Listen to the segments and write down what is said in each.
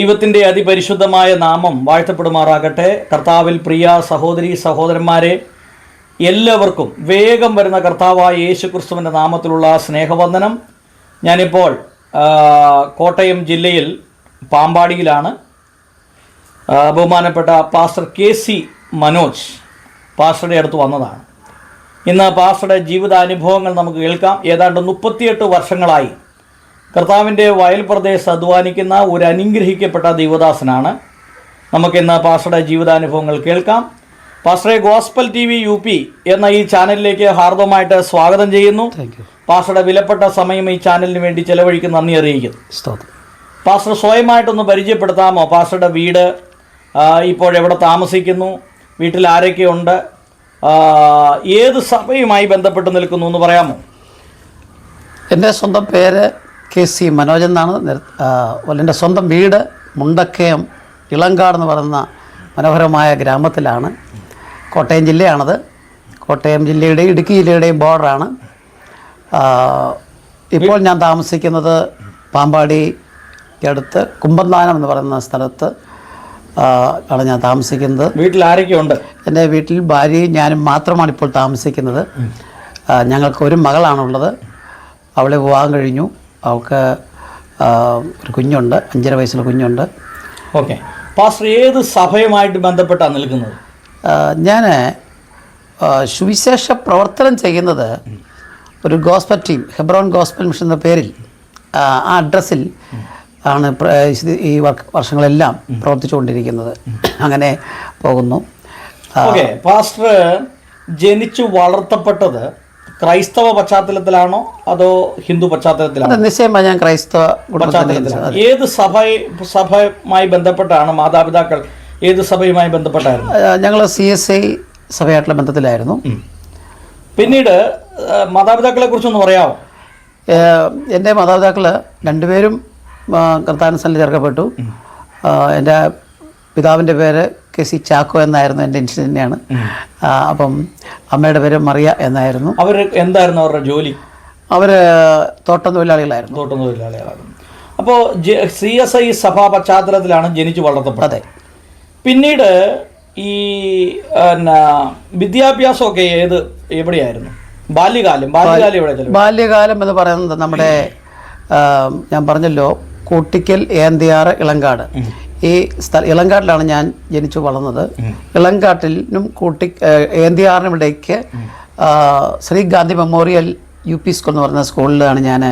ദൈവത്തിൻ്റെ അതിപരിശുദ്ധമായ നാമം വാഴ്ത്തപ്പെടുമാറാകട്ടെ. കർത്താവിൽ പ്രിയ സഹോദരി സഹോദരന്മാരെ, എല്ലാവർക്കും വേഗം വരുന്ന കർത്താവായ യേശുക്രിസ്തുവിൻ്റെ നാമത്തിലുള്ള സ്നേഹവന്ദനം. ഞാനിപ്പോൾ കോട്ടയം ജില്ലയിൽ പാമ്പാടിയിലാണ്. ബഹുമാനപ്പെട്ട പാസ്റ്റർ KC മനോജ് പാസ്റ്ററുടെ അടുത്ത് വന്നതാണ്. ഇന്ന് പാസ്റ്ററുടെ ജീവിതാനുഭവങ്ങൾ നമുക്ക് കേൾക്കാം. ഏതാണ്ട് 38 വർഷങ്ങളായി കർത്താവിൻ്റെ വയൽ പ്രദേശത്ത് അധ്വാനിക്കുന്ന ഒരു അനുഗ്രഹിക്കപ്പെട്ട ദൈവദാസനാണ്. നമുക്കിന്ന് പാസ്റ്ററുടെ ജീവിതാനുഭവങ്ങൾ കേൾക്കാം. പാസ്റ്ററെ, ഗോസ്പൽ TV UP എന്ന ഈ ചാനലിലേക്ക് ഹാർദവമായിട്ട് സ്വാഗതം ചെയ്യുന്നു. പാസ്റ്ററുടെ വിലപ്പെട്ട സമയം ഈ ചാനലിന് വേണ്ടി ചെലവഴിക്കുന്ന നന്ദി അറിയിക്കുന്നു. പാസ്റ്റർ സ്വയമായിട്ടൊന്ന് പരിചയപ്പെടുത്താമോ? പാസ്റ്ററുടെ വീട്, ഇപ്പോഴെവിടെ താമസിക്കുന്നു, വീട്ടിൽ ആരൊക്കെയുണ്ട്, ഏത് സഭയുമായി ബന്ധപ്പെട്ട് നിൽക്കുന്നു എന്ന് പറയാമോ? എൻ്റെ സ്വന്തം പേര് KC മനോജ് എന്നാണ്. എൻ്റെ സ്വന്തം വീട് മുണ്ടക്കയം ഇളങ്കാട് എന്ന് പറയുന്ന മനോഹരമായ ഗ്രാമത്തിലാണ്. കോട്ടയം ജില്ലയാണത്. കോട്ടയം ജില്ലയുടെയും ഇടുക്കി ജില്ലയുടെയും ബോർഡറാണ്. ഇപ്പോൾ ഞാൻ താമസിക്കുന്നത് പാമ്പാടി അടുത്ത് കുമ്പന്താനം എന്ന് പറയുന്ന സ്ഥലത്ത് ആണ് ഞാൻ താമസിക്കുന്നത്. വീട്ടിൽ ആരൊക്കെയുണ്ട്? എൻ്റെ വീട്ടിൽ ഭാര്യയും ഞാനും മാത്രമാണ് ഇപ്പോൾ താമസിക്കുന്നത്. ഞങ്ങൾക്ക് ഒരു മകളാണുള്ളത്. അവളെ വിവാഹം കഴിഞ്ഞു. അവൾക്ക് ഒരു കുഞ്ഞുണ്ട്, 5.5 വയസ്സുള്ള കുഞ്ഞുണ്ട്. ഓക്കെ. പാസ്റ്റർ ഏത് സഭയുമായിട്ട് ബന്ധപ്പെട്ടാണ് നിൽക്കുന്നത്? ഞാൻ സുവിശേഷ പ്രവർത്തനം ചെയ്യുന്നത് ഒരു gospel team, Hebron gospel mission എന്ന പേരിൽ, ആ അഡ്രസ്സിൽ ആണ് ഈ വർഷങ്ങളെല്ലാം പ്രവർത്തിച്ചുകൊണ്ടിരിക്കുന്നത്. അങ്ങനെ പോകുന്നു. ഓക്കെ. പാസ്റ്റർ ജനിച്ചു വളർത്തപ്പെട്ടത് ക്രൈസ്തവ പശ്ചാത്തലത്തിലാണോ അതോ ഹിന്ദു പശ്ചാത്തലത്തിലാണോ? നിശ്ചയമായി ഞാൻ ക്രൈസ്തവ പശ്ചാത്തലത്തിലാണ്. ഏത് സഭയുമായി ബന്ധപ്പെട്ടാണ് മാതാപിതാക്കൾ? ഏത് സഭയുമായി ബന്ധപ്പെട്ടായിരുന്നു? ഞങ്ങൾ CSI സഭയായിട്ടുള്ള ബന്ധത്തിലായിരുന്നു. പിന്നീട് മാതാപിതാക്കളെ കുറിച്ചൊന്ന് പറയാമോ? എൻ്റെ മാതാപിതാക്കൾ രണ്ടുപേരും കർത്താനുസന്നിധിയിൽ ചേർക്കപ്പെട്ടു. എൻ്റെ പിതാവിൻ്റെ പേര് KC ചാക്കോ എന്നായിരുന്നു. എൻ്റെ ഇൻഷൻ തന്നെയാണ്. അപ്പം അമ്മയുടെ പേര് മറിയ എന്നായിരുന്നു. അവർ എന്തായിരുന്നു അവരുടെ ജോലി? അവർ തോട്ടം തൊഴിലാളികളായിരുന്നു. അപ്പോൾ CSI സഭാ പശ്ചാത്തലത്തിലാണ് ജനിച്ചു വളർത്തപ്പെട്ടത്. പിന്നീട് ഈ വിദ്യാഭ്യാസമൊക്കെ എവിടെയായിരുന്നു? ബാല്യകാലം എന്ന് പറയുന്നത് നമ്മുടെ ഞാൻ പറഞ്ഞല്ലോ, കൂട്ടിക്കൽ, ഏന്തിയാറ്, ഇളങ്കാട്. ഈ ഇളങ്കാട്ടിലാണ് ഞാൻ ജനിച്ചു വളർന്നത്. ഇളങ്കാട്ടിനും ഏന്തിയാറിനും ഇടയ്ക്ക് Shri Gandhi memorial UP school എന്ന് പറയുന്ന സ്കൂളിലാണ് ഞാൻ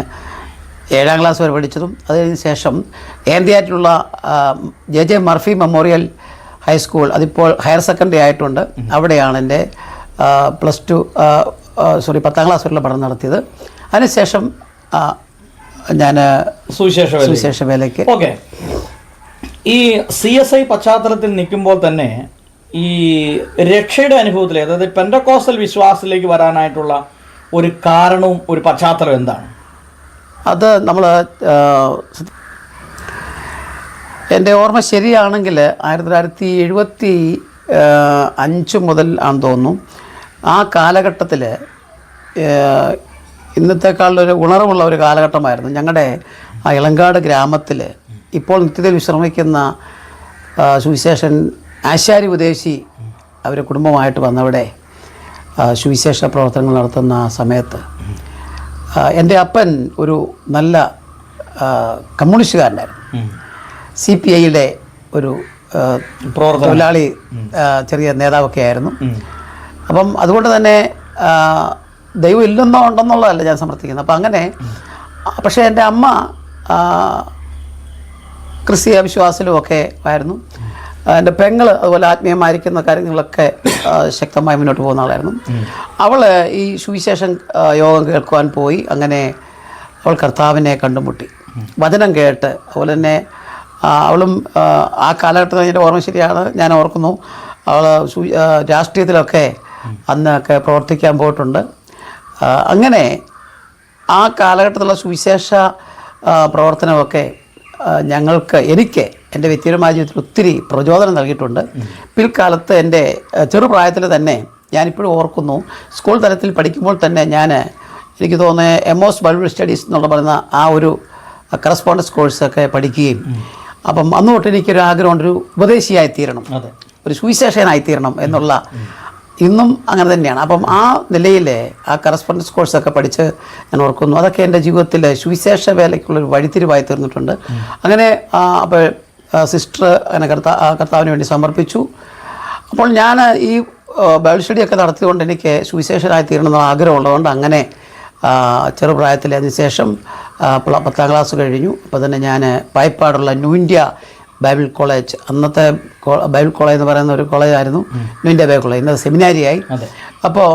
7ാം ക്ലാസ് വരെ പഠിച്ചതും. അതിന് ശേഷം ഏന്തിയാറ്റിലുള്ള JJ മർഫി മെമ്മോറിയൽ ഹൈസ്കൂൾ, അതിപ്പോൾ ഹയർ സെക്കൻഡറി ആയിട്ടുണ്ട്, അവിടെയാണ് എൻ്റെ 10ാം ക്ലാസ് വരെയുള്ള പഠനം നടത്തിയത്. അതിനുശേഷം ഞാൻ സുവിശേഷ വേലയ്ക്ക്. ഓക്കെ. ഈ CSI പശ്ചാത്തലത്തിൽ നിൽക്കുമ്പോൾ തന്നെ ഈ രക്ഷയുടെ അനുഭവത്തിൽ, അതായത് പെന്തക്കോസ്റ്റൽ വിശ്വാസത്തിലേക്ക് വരാനായിട്ടുള്ള ഒരു കാരണവും ഒരു പശ്ചാത്തലം എന്താണ്? അത് നമ്മൾ, എൻ്റെ ഓർമ്മ ശരിയാണെങ്കിൽ 1975 മുതൽ ആണെന്ന് തോന്നുന്നു. ആ കാലഘട്ടത്തിൽ ഇന്നത്തെക്കാളൊരു ഉണർവുള്ള ഒരു കാലഘട്ടമായിരുന്നു. ഞങ്ങളുടെ ആ ഇളങ്കാട് ഗ്രാമത്തിൽ ഇപ്പോൾ നിത്യതയിൽ വിശ്രമിക്കുന്ന സുവിശേഷൻ ആശാരി ഉപദേശി അവരുടെ കുടുംബമായിട്ട് വന്നവിടെ സുവിശേഷ പ്രവർത്തനങ്ങൾ നടത്തുന്ന സമയത്ത് എൻ്റെ അപ്പൻ ഒരു നല്ല കമ്മ്യൂണിസ്റ്റുകാരനായിരുന്നു. CPIയുടെ ഒരു തൊഴിലാളി ചെറിയ നേതാവൊക്കെ ആയിരുന്നു. അപ്പം അതുകൊണ്ട് തന്നെ ദൈവം ഇല്ലെന്നോ ഉണ്ടെന്നുള്ളതല്ല ഞാൻ സമർത്ഥിക്കുന്നത്. അപ്പം അങ്ങനെ, പക്ഷേ എൻ്റെ അമ്മ ക്രിസ്തീയ വിശ്വാസത്തിലുമൊക്കെ ആയിരുന്നു. എൻ്റെ പെങ്ങൾ അതുപോലെ ആത്മീയമായിരിക്കുന്ന കാര്യങ്ങളൊക്കെ ശക്തമായി മുന്നോട്ട് പോകുന്ന ആളായിരുന്നു. അവൾ ഈ സുവിശേഷം യോഗം കേൾക്കുവാൻ പോയി. അങ്ങനെ അവൾ കർത്താവിനെ കണ്ടുമുട്ടി, വചനം കേട്ട്. അതുപോലെ തന്നെ അവളും ആ കാലഘട്ടത്തിൽ എൻ്റെ ഓർമ്മ ശരിയാണ്, ഞാൻ ഓർക്കുന്നു, അവൾ രാഷ്ട്രീയത്തിലൊക്കെ അന്നൊക്കെ പ്രവർത്തിക്കാൻ പോയിട്ടുണ്ട്. അങ്ങനെ ആ കാലഘട്ടത്തിലുള്ള സുവിശേഷ പ്രവർത്തനമൊക്കെ എനിക്ക് എൻ്റെ വ്യക്തിപരമായ ജീവിതത്തിൽ ഒത്തിരി പ്രചോദനം നൽകിയിട്ടുണ്ട്. പിൽക്കാലത്ത് എൻ്റെ ചെറുപ്രായത്തിൽ തന്നെ ഞാനിപ്പോഴും ഓർക്കുന്നു, സ്കൂൾ തലത്തിൽ പഠിക്കുമ്പോൾ തന്നെ എനിക്ക് തോന്നുന്നത് എമോസ് ബൈബിൾ സ്റ്റഡീസ് എന്നുള്ള പറയുന്ന ആ ഒരു കറസ്പോണ്ടൻസ് കോഴ്സൊക്കെ പഠിക്കുകയും അപ്പം അന്ന് തൊട്ട് എനിക്കൊരു ആഗ്രഹമുണ്ട്, ഒരു ഉപദേശിയായി തീരണം, അതെ, ഒരു സുവിശേഷകനായി തീരണം എന്നുള്ള. ഇന്നും അങ്ങനെ തന്നെയാണ്. അപ്പം ആ നിലയിൽ ആ കറസ്പോണ്ടൻസ് കോഴ്സൊക്കെ പഠിച്ച് ഞാൻ ഓർക്കുന്നു, അതൊക്കെ എൻ്റെ ജീവിതത്തിൽ സുവിശേഷ വേലയ്ക്കുള്ളൊരു വഴിത്തിരിവായി തീർന്നിട്ടുണ്ട്. അങ്ങനെ അപ്പോൾ സിസ്റ്റർ അങ്ങനെ കർത്താവിന് വേണ്ടി സമർപ്പിച്ചു. അപ്പോൾ ഞാൻ ഈ ബൈബിൾ സ്റ്റഡിയൊക്കെ നടത്തിയതുകൊണ്ട് എനിക്ക് സുവിശേഷനായി തീരണമെന്നുള്ള ആഗ്രഹമുള്ളതുകൊണ്ട് അങ്ങനെ ചെറുപ്രായത്തിൽ അതിനുശേഷം 10ാം ക്ലാസ് കഴിഞ്ഞു. അപ്പോൾ തന്നെ ഞാൻ പായിപ്പാടുള്ള ന്യൂ ഇന്ത്യ ബൈബിൾ കോളേജ്, അന്നത്തെ ബൈബിൾ കോളേജ് എന്ന് പറയുന്ന ഒരു കോളേജായിരുന്നു ന്യൂ ഇന്ത്യ ബൈബിൾ കോളേജ്, ഇന്നത് സെമിനാരിയായി. അപ്പോൾ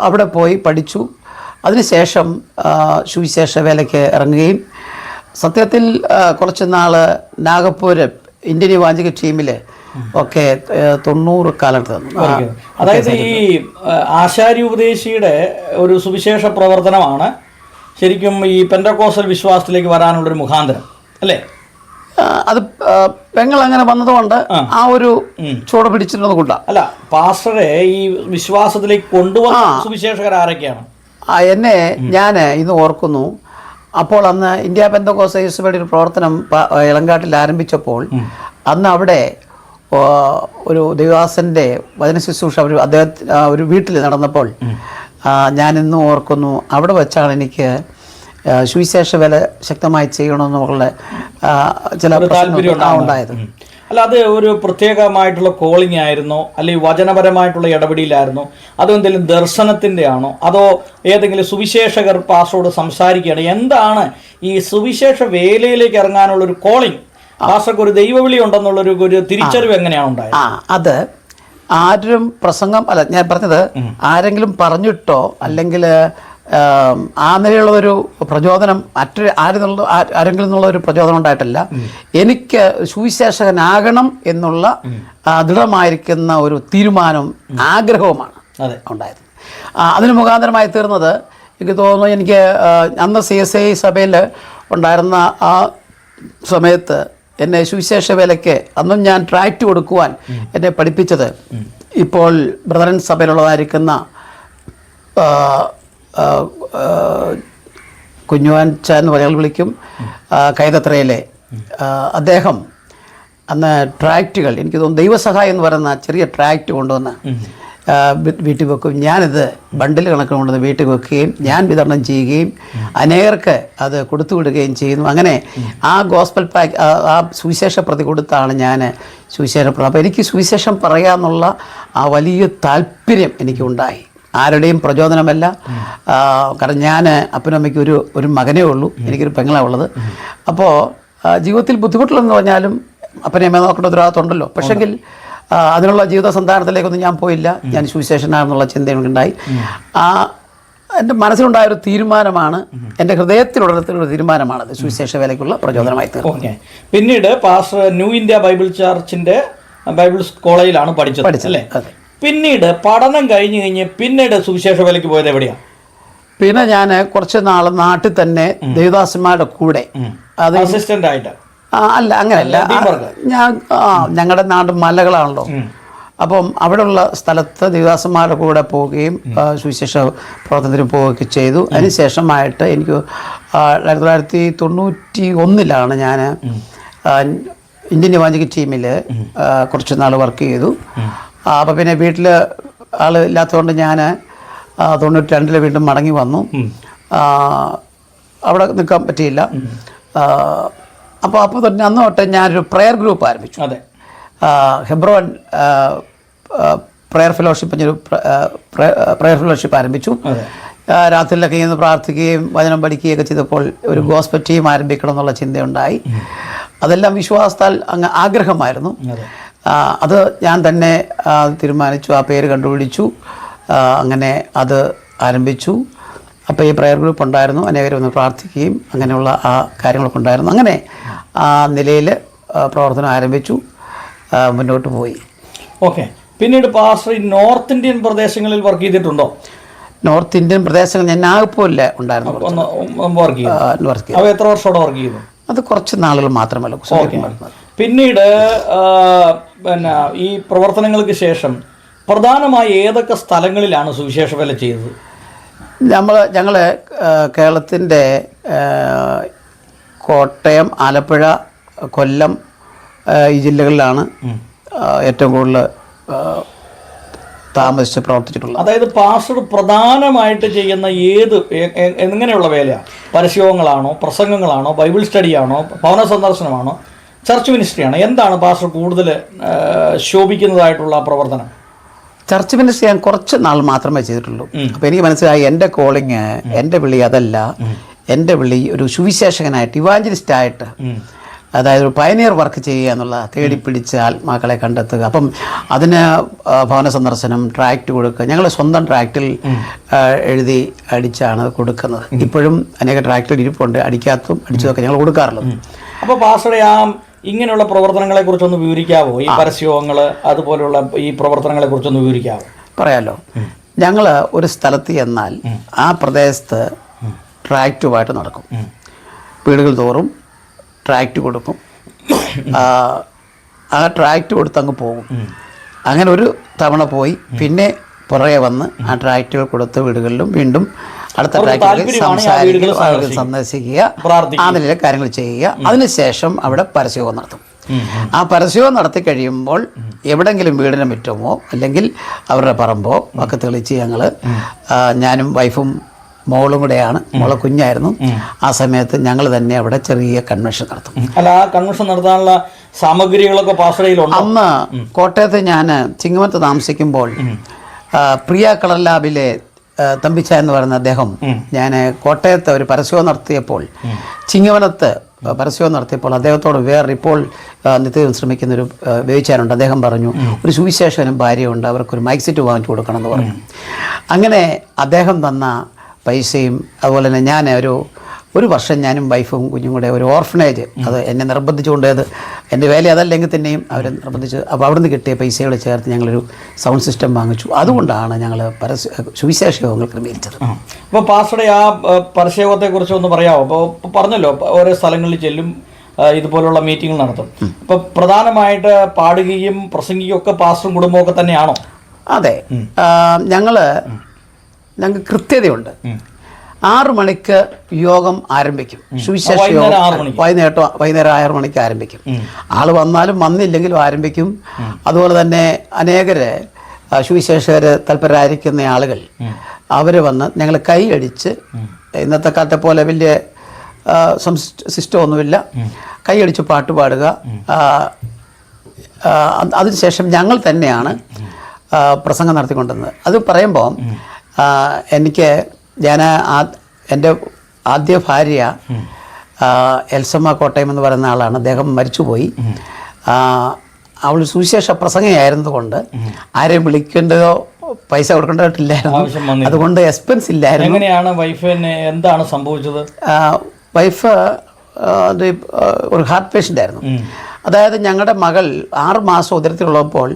അവിടെ പോയി പഠിച്ചു. അതിനുശേഷം സുവിശേഷ വേലയ്ക്ക് ഇറങ്ങുകയും സത്യത്തിൽ കുറച്ച് നാൾ നാഗപ്പൂർ ഇന്ത്യൻ ഇവാഞ്ചലിക ടീമിൽ ഒക്കെ 90 കാലത്ത് തന്നു. അതായത് ഈ ആശാരി ഉപദേശിയുടെ ഒരു സുവിശേഷ പ്രവർത്തനമാണ് ശരിക്കും ഈ പെന്തക്കോസ്റ്റൽ വിശ്വാസത്തിലേക്ക് വരാനുള്ളൊരു മുഖാന്തരം അല്ലേ? അത് പെങ്ങൾ അങ്ങനെ വന്നതുകൊണ്ട് ആ ഒരു ചുവട് പിടിച്ചിരുന്നത് കൊണ്ടാണ്. അല്ല, പാസ്റ്ററെ ഈ വിശ്വാസത്തിലേക്ക് കൊണ്ടുവന്ന സുവിശേഷകർ ആരൊക്കെയാണ്? എന്നെ ഞാൻ ഇന്ന് ഓർക്കുന്നു. അപ്പോൾ അന്ന് ഇന്ത്യ പെന്തക്കോസ്തൽ യേശുവിന്റെ ഒരു പ്രവർത്തനം ഇളങ്കാട്ടിൽ ആരംഭിച്ചപ്പോൾ അന്ന് അവിടെ ഒരു ദേവദാസൻ്റെ വചന ശുശ്രൂഷ അദ്ദേഹത്തിന് ഒരു വീട്ടിൽ നടന്നപ്പോൾ ഞാനിന്നും ഓർക്കുന്നു, അവിടെ വെച്ചാണ് എനിക്ക് സുവിശേഷ വേല ശക്തമായി ചെയ്യണമെന്നുള്ള ചില താല്പര്യം ഉണ്ടായത്. അല്ല, അത് ഒരു പ്രത്യേകമായിട്ടുള്ള കോളിംഗ് ആയിരുന്നോ, അല്ലെങ്കിൽ വചനപരമായിട്ടുള്ള ഇടപെടലായിരുന്നോ, അതോ എന്തെങ്കിലും ദർശനത്തിൻ്റെ ആണോ, അതോ ഏതെങ്കിലും സുവിശേഷകർ പാസ്റ്ററോട് സംസാരിക്കുകയാണ്? എന്താണ് ഈ സുവിശേഷ വേലയിലേക്ക് ഇറങ്ങാനുള്ള ഒരു കോളിംഗ്? പാസ്റ്റർക്ക് ഒരു ദൈവവിളി ഉണ്ടെന്നുള്ളൊരു ഒരു തിരിച്ചറിവ് എങ്ങനെയാണ് ഉണ്ടായത്? അത് ആരും പ്രസംഗം അല്ല, ഞാൻ പറഞ്ഞത് ആരെങ്കിലും പറഞ്ഞിട്ടോ അല്ലെങ്കിൽ ആ നിലയുള്ളൊരു പ്രചോദനം ആരെങ്കിലും എന്നുള്ള ഒരു പ്രചോദനം ഉണ്ടായിട്ടല്ല. എനിക്ക് സുവിശേഷകനാകണം എന്നുള്ള ദൃഢമായിരിക്കുന്ന ഒരു തീരുമാനം, ആഗ്രഹവുമാണ് ഉണ്ടായത്. അതിന് മുഖാന്തരമായി തീർന്നത് എനിക്ക് തോന്നുന്നു, എനിക്ക് അന്ന് CSI സഭയിൽ ഉണ്ടായിരുന്ന ആ സമയത്ത് എന്നെ സുവിശേഷ വേലയ്ക്ക് അന്നും ഞാൻ ട്രാക്റ്റ് കൊടുക്കുവാൻ എന്നെ പഠിപ്പിച്ചത് ഇപ്പോൾ ബ്രദറൻ സഭയിലുള്ളതായിരിക്കുന്ന കുഞ്ഞുവാൻച എന്ന് പറയാൻ വിളിക്കും, കൈതത്രയിലെ അദ്ദേഹം അന്ന് ട്രാക്റ്റുകൾ, എനിക്ക് തോന്നുന്നു ദൈവസഹായം എന്ന് പറയുന്ന ചെറിയ ട്രാക്റ്റ് കൊണ്ടുവന്ന് വീട്ടിൽ വെക്കും. ഞാനിത് ബണ്ടിൽ കണക്ക് കൊണ്ടുവന്ന് വീട്ടിൽ വെക്കുകയും ഞാൻ വിതരണം ചെയ്യുകയും അനേകർക്ക് അത് കൊടുത്തു വിടുകയും ചെയ്യുന്നു. അങ്ങനെ ആ ഗോസ്പൽ പാക്ക്, ആ സുവിശേഷ പ്രതി കൊടുത്താണ് ഞാൻ സുവിശേഷം. അപ്പോൾ എനിക്ക് സുവിശേഷം പറയാമെന്നുള്ള ആ വലിയ താല്പര്യം എനിക്കുണ്ടായി. ആരുടെയും പ്രചോദനമല്ല. കാരണം ഞാൻ അപ്പനും അമ്മയ്ക്ക് ഒരു മകനേ ഉള്ളൂ, എനിക്കൊരു പെങ്ങളാണ് ഉള്ളത്. അപ്പോൾ ജീവിതത്തിൽ ബുദ്ധിമുട്ടുള്ളതെന്ന് പറഞ്ഞാലും അപ്പനെ അമ്മയെ നോക്കേണ്ട ഉത്തരവാദിത്തമുണ്ടല്ലോ. പക്ഷെങ്കിൽ അതിനുള്ള ജീവിത സന്ധാനത്തിലേക്കൊന്നും ഞാൻ പോയില്ല. ഞാൻ സുവിശേഷനാണെന്നുള്ള ചിന്ത എനിക്കുണ്ടായി. എൻ്റെ മനസ്സിലുണ്ടായൊരു തീരുമാനമാണ്, എൻ്റെ ഹൃദയത്തിലുള്ളൊരു തീരുമാനമാണത് സുവിശേഷ വേലയ്ക്കുള്ള പ്രചോദനമായി തീർന്നു. പിന്നീട് പാസ്റ്റർ ന്യൂ ഇന്ത്യ ബൈബിൾ ചർച്ചിൻ്റെ ബൈബിൾ കോളേജിലാണ് പഠിച്ചത് അല്ലേ? പിന്നീട് പഠനം കഴിഞ്ഞ് പിന്നീട് സുവിശേഷ വേലയ്ക്ക് പോയത് എവിടെയാണ്? പിന്നെ ഞാൻ കുറച്ച് നാൾ നാട്ടിൽ തന്നെ ദേവദാസന്മാരുടെ കൂടെ അത് അസിസ്റ്റന്റ് ആയിട്ട് അല്ല, അങ്ങനെയല്ല. ഞങ്ങളുടെ നാട് മലകളാണല്ലോ. അപ്പം അവിടെയുള്ള സ്ഥലത്ത് ദേവദാസന്മാരുടെ കൂടെ പോവുകയും സുവിശേഷ പ്രവർത്തനത്തിന് പോവുകയൊക്കെ ചെയ്തു. അതിനുശേഷമായിട്ട് എനിക്ക് 1991 ഞാൻ ഇന്ത്യൻ ഇവാഞ്ചലിക ടീമിൽ കുറച്ച് നാൾ വർക്ക് ചെയ്തു. അപ്പോൾ പിന്നെ വീട്ടിൽ ആൾ ഇല്ലാത്തതുകൊണ്ട് ഞാൻ 92 വീണ്ടും മടങ്ങി വന്നു. അവിടെ നിൽക്കാൻ പറ്റിയില്ല. അപ്പോൾ തന്നെ അന്ന് തൊട്ട് ഞാനൊരു പ്രെയർ ഗ്രൂപ്പ് ആരംഭിച്ചു. ഹെബ്രോൻ പ്രെയർ ഫെലോഷിപ്പ്, ഒരു പ്രെയർ ഫെലോഷിപ്പ് ആരംഭിച്ചു. രാത്രിയിലൊക്കെ ഇന്ന് പ്രാർത്ഥിക്കുകയും വചനം പഠിക്കുകയൊക്കെ ചെയ്തപ്പോൾ ഒരു ഗോസ്പൽ ടീം ആരംഭിക്കണം എന്നുള്ള ചിന്തയുണ്ടായി. അതെല്ലാം വിശ്വാസത്താൽ അങ്ങ് ആഗ്രഹമായിരുന്നു. അത് ഞാൻ തന്നെ തീരുമാനിച്ചു, ആ പേര് കണ്ടുപിടിച്ചു, അങ്ങനെ അത് ആരംഭിച്ചു. അപ്പോൾ ഈ പ്രെയർ ഗ്രൂപ്പ് ഉണ്ടായിരുന്നു, അനേകരും ഒന്ന് പ്രാർത്ഥിക്കുകയും അങ്ങനെയുള്ള ആ കാര്യങ്ങളൊക്കെ ഉണ്ടായിരുന്നു. അങ്ങനെ ആ നിലയിൽ പ്രവർത്തനം ആരംഭിച്ചു, മുന്നോട്ട് പോയി. ഓക്കെ. പിന്നീട് പാസ്റ്റർ നോർത്ത് ഇന്ത്യൻ പ്രദേശങ്ങളിൽ വർക്ക് ചെയ്തിട്ടുണ്ടോ? നോർത്ത് ഇന്ത്യൻ പ്രദേശങ്ങൾ ഞാൻ നാഗ്പൂരിൽ ഉണ്ടായിരുന്നു വർക്ക് ചെയ്തു. എത്ര വർഷത്തോടെ വർക്ക് ചെയ്തു? അത് കുറച്ച് നാളുകൾ മാത്രമല്ല. പിന്നീട് പിന്നെ ഈ പ്രവർത്തനങ്ങൾക്ക് ശേഷം പ്രധാനമായി ഏതൊക്കെ സ്ഥലങ്ങളിലാണ് സുവിശേഷ വേല ചെയ്തത്? ഞങ്ങൾ കേരളത്തിൻ്റെ കോട്ടയം, ആലപ്പുഴ, കൊല്ലം ഈ ജില്ലകളിലാണ് ഏറ്റവും കൂടുതൽ താമസിച്ച് പ്രവർത്തിച്ചിട്ടുള്ളത്. അതായത് പാസ്റ്റർ പ്രധാനമായിട്ട് ചെയ്യുന്ന എങ്ങനെയുള്ള വേലയാണ്? പരസ്യങ്ങളാണോ, പ്രസംഗങ്ങളാണോ, ബൈബിൾ സ്റ്റഡിയാണോ, ഭവന സന്ദർശനമാണോ, ചർച്ച് മിനിസ്ട്രിയാണോ? എന്താണ് പാസ്റ്റർ കൂടുതൽ ശോഭിക്കുന്നതായിട്ടുള്ള പ്രവർത്തനം? ചർച്ച് മിനിസ്ട്രി ഞാൻ കുറച്ച് നാൾ മാത്രമേ ചെയ്തിട്ടുള്ളൂ. അപ്പോൾ എനിക്ക് മനസ്സിലായി എൻ്റെ കോളിങ്, എൻ്റെ വിളി അതല്ല. എൻ്റെ വിളി ഒരു സുവിശേഷകനായിട്ട്, ഇവാഞ്ചലിസ്റ്റായിട്ട്, അതായത് ഒരു പയനിയർ വർക്ക് ചെയ്യുക എന്നുള്ള, തേടിപ്പിടിച്ച് ആത്മാക്കളെ കണ്ടെത്തുക. അപ്പം അതിന് ഭവന സന്ദർശനം, ട്രാക്റ്റ് കൊടുക്കുക. ഞങ്ങൾ സ്വന്തം ട്രാക്റ്റിൽ എഴുതി അടിച്ചാണ് കൊടുക്കുന്നത്. ഇപ്പോഴും അനേക ട്രാക്റ്റിൽ ഇരിപ്പുണ്ട്, അടിച്ചതൊക്കെ ഞങ്ങൾ കൊടുക്കാറുള്ളത്. അപ്പോൾ പാസ്റ്ററെ ഇങ്ങനെയുള്ള പ്രവർത്തനങ്ങളെ കുറിച്ചൊന്ന് വിവരിക്കാവോ? ഈ പരസ്യങ്ങൾ അതുപോലെയുള്ള ഈ പ്രവർത്തനങ്ങളെ കുറിച്ചൊന്ന് വിവരിക്കാവോ? പറയാമല്ലോ. ഞങ്ങൾ ഒരു സ്ഥലത്ത് ചെന്നാൽ ആ പ്രദേശത്ത് ട്രാക്റ്റുമായിട്ട് നടക്കും. വീടുകൾ തോറും ട്രാക്റ്റ് കൊടുക്കും. ആ ട്രാക്റ്റ് കൊടുത്ത് അങ്ങ് പോകും. അങ്ങനെ ഒരു തവണ പോയി പിന്നെ പുറകെ വന്ന് ആ ട്രാക്റ്റുകൾ കൊടുത്ത് വീടുകളിലും വീണ്ടും അടുത്ത ട്രാക്റ്റിൽ സംസാരിക്കുക, സന്ദർശിക്കുക, ആ നിലയിലെ കാര്യങ്ങൾ ചെയ്യുക. അതിനുശേഷം അവിടെ പരസ്യവും നടത്തും. ആ പരസ്യവും നടത്തി കഴിയുമ്പോൾ എവിടെങ്കിലും വീടിന് മുറ്റമോ അല്ലെങ്കിൽ അവരുടെ പറമ്പോ ഒക്കെ തെളിച്ച് ഞാനും വൈഫും മോളും കൂടെയാണ്, മോളെ കുഞ്ഞായിരുന്നു ആ സമയത്ത്, ഞങ്ങൾ തന്നെ അവിടെ ചെറിയ കൺവെൻഷൻ നടത്തും. അല്ല, ആ കൺവെൻഷൻ നടത്താനുള്ള സാമഗ്രികളൊക്കെ പാസ്റ്ററയിലുണ്ട്. അന്ന് കോട്ടയത്ത് ഞാൻ ചിങ്ങമത്ത് താമസിക്കുമ്പോൾ പ്രിയ കളർ ലാബിലെ തമ്പിച്ച എന്ന് പറയുന്ന അദ്ദേഹം, ഞാൻ കോട്ടയത്ത് ഒരു പരസ്യവും നടത്തിയപ്പോൾ, ചിങ്ങവനത്ത് പരസ്യവും നടത്തിയപ്പോൾ അദ്ദേഹത്തോട് ഇപ്പോൾ നിത്യം ശ്രമിക്കുന്നൊരു വേവിച്ചാനുണ്ട്. അദ്ദേഹം പറഞ്ഞു, ഒരു സുവിശേഷനും ഭാര്യയുണ്ട്, അവർക്കൊരു മൈക്ക് സെറ്റ് വാങ്ങിച്ചു കൊടുക്കണം എന്ന് പറഞ്ഞു. അങ്ങനെ അദ്ദേഹം തന്ന പൈസയും അതുപോലെ തന്നെ ഞാൻ ഒരു വർഷം ഞാനും വൈഫും കുഞ്ഞും കൂടെ ഒരു ഓർഫനേജ്, അത് എന്നെ നിർബന്ധിച്ചുകൊണ്ടത്, എൻ്റെ വേല അതല്ലെങ്കിൽ തന്നെയും അവരെ നിർബന്ധിച്ച്, അപ്പോൾ അവിടുന്ന് കിട്ടിയ പൈസകൾ ചേർത്ത് ഞങ്ങളൊരു സൗണ്ട് സിസ്റ്റം വാങ്ങിച്ചു. അതുകൊണ്ടാണ് ഞങ്ങൾ സുവിശേഷ യോഗങ്ങൾ ക്രമീകരിച്ചത്. അപ്പോൾ പാസ്റ്ററുടെ ആ പരസ്യയോഗത്തെക്കുറിച്ച് ഒന്ന് പറയാമോ? അപ്പോൾ പറഞ്ഞല്ലോ, ഓരോ സ്ഥലങ്ങളിൽ ചെല്ലും, ഇതുപോലുള്ള മീറ്റിംഗ് നടത്തും. അപ്പോൾ പ്രധാനമായിട്ട് പാടുകയും പ്രസംഗിക്കുകയും ഒക്കെ പാസ്റ്ററും കുടുംബമൊക്കെ തന്നെയാണോ? അതെ, ഞങ്ങൾക്ക് കൃത്യതയുണ്ട്. 6 മണിക്ക് യോഗം ആരംഭിക്കും. സുവിശേഷ യോഗം വൈകുന്നേരം 6 മണിക്ക് ആരംഭിക്കും. ആൾ വന്നാലും വന്നില്ലെങ്കിലും ആരംഭിക്കും. അതുപോലെ തന്നെ അനേകര് സുവിശേഷകർ തൽപരരായിരിക്കുന്ന ആളുകൾ അവർ വന്ന് ഞങ്ങൾ കൈയടിച്ച്, ഇന്നത്തെ കാലത്തെ പോലെ വലിയ സിസ്റ്റമൊന്നുമില്ല, കൈയടിച്ച് പാട്ട് പാടുക. അതിനുശേഷം ഞങ്ങൾ തന്നെയാണ് പ്രസംഗം നടത്തിക്കൊണ്ടിരുന്നത്. അത് പറയുമ്പോൾ എൻ്റെ ആദ്യ ഭാര്യ എൽസമ്മ കോട്ടയം എന്ന് പറയുന്ന ആളാണ്. അദ്ദേഹം മരിച്ചുപോയി. അവൾ സുവിശേഷ പ്രസംഗയായിരുന്നതുകൊണ്ട് ആരെയും വിളിക്കേണ്ടതോ പൈസ കൊടുക്കേണ്ടതായിട്ടില്ലായിരുന്നു. അതുകൊണ്ട് എക്സ്പെൻസ് ഇല്ലായിരുന്നു. എങ്ങനെയാണ് വൈഫിന് എന്താണ് സംഭവിച്ചത്? വൈഫ് ഒരു ഹാർട്ട് പേഷ്യൻ്റ് ആയിരുന്നു. അതായത് ഞങ്ങളുടെ മകൾ 6 മാസം ഉദരത്തിലുള്ളപ്പോൾ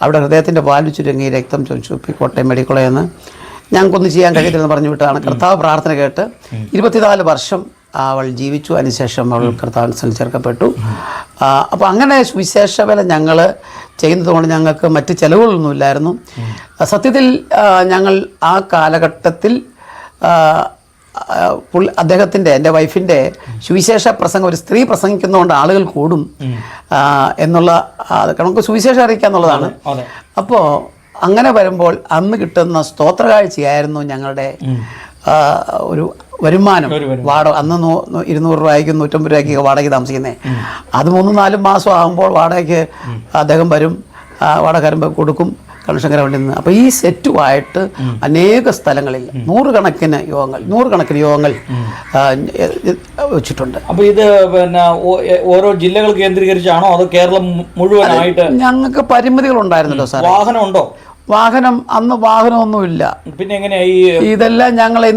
അവിടെ ഹൃദയത്തിൻ്റെ വാൽവ് ചുരുങ്ങി രക്തം ചോദിച്ചു കോട്ടയം മെഡിക്കൽ കോളേജിൽ നിന്ന്. ഞങ്ങൾക്കൊന്നും ചെയ്യാൻ കഴിയത്തില്ലെന്ന് പറഞ്ഞു വിട്ടാണ്. കർത്താവ് പ്രാർത്ഥന കേട്ട് 24 വർഷം അവൾ ജീവിച്ചു. അതിനുശേഷം അവൾ കർത്താവിന് ചേർക്കപ്പെട്ടു. അപ്പോൾ അങ്ങനെ സുവിശേഷ വേല ഞങ്ങൾ ചെയ്യുന്നതുകൊണ്ട് ഞങ്ങൾക്ക് മറ്റ് ചിലവുകളൊന്നുമില്ലായിരുന്നു. സത്യത്തിൽ ഞങ്ങൾ ആ കാലഘട്ടത്തിൽ അദ്ദേഹത്തിൻ്റെ, എൻ്റെ വൈഫിൻ്റെ സുവിശേഷ പ്രസംഗം ഒരു സ്ത്രീ പ്രസംഗിക്കുന്നതുകൊണ്ട് ആളുകൾ കൂടും എന്നുള്ള നമുക്ക് സുവിശേഷം അറിയിക്കുക എന്നുള്ളതാണ്. അപ്പോൾ അങ്ങനെ വരുമ്പോൾ അന്ന് കിട്ടുന്ന സ്തോത്ര കാഴ്ചയായിരുന്നു ഞങ്ങളുടെ ഒരു വരുമാനം. വാടക അന്ന് 200 രൂപയ്ക്കും 150 രൂപയ്ക്കൊക്കെ വാടകയ്ക്ക് താമസിക്കുന്നത്. അത് 3-4 മാസം ആകുമ്പോൾ വാടകയ്ക്ക് അദ്ദേഹം വരും, വാടക കൊടുക്കും കൺവെൻഷൻ ഗ്രൗണ്ടിൽ നിന്ന്. അപ്പോൾ ഈ സെറ്റുമായിട്ട് അനേക സ്ഥലങ്ങളിൽ നൂറുകണക്കിന് യോഗങ്ങൾ വെച്ചിട്ടുണ്ട്. അപ്പോൾ ഇത് പിന്നെ ഓരോ ജില്ലകൾ കേന്ദ്രീകരിച്ചാണോ അതോ കേരളം മുഴുവനായിട്ട്? ഞങ്ങൾക്ക് പരിമിതികളുണ്ടായിരുന്നല്ലോ സാർ. വാഹനം ഉണ്ടോ? അന്ന് വാഹനമൊന്നുമില്ല. പിന്നെ എങ്ങനെയാ ഇതെല്ലാം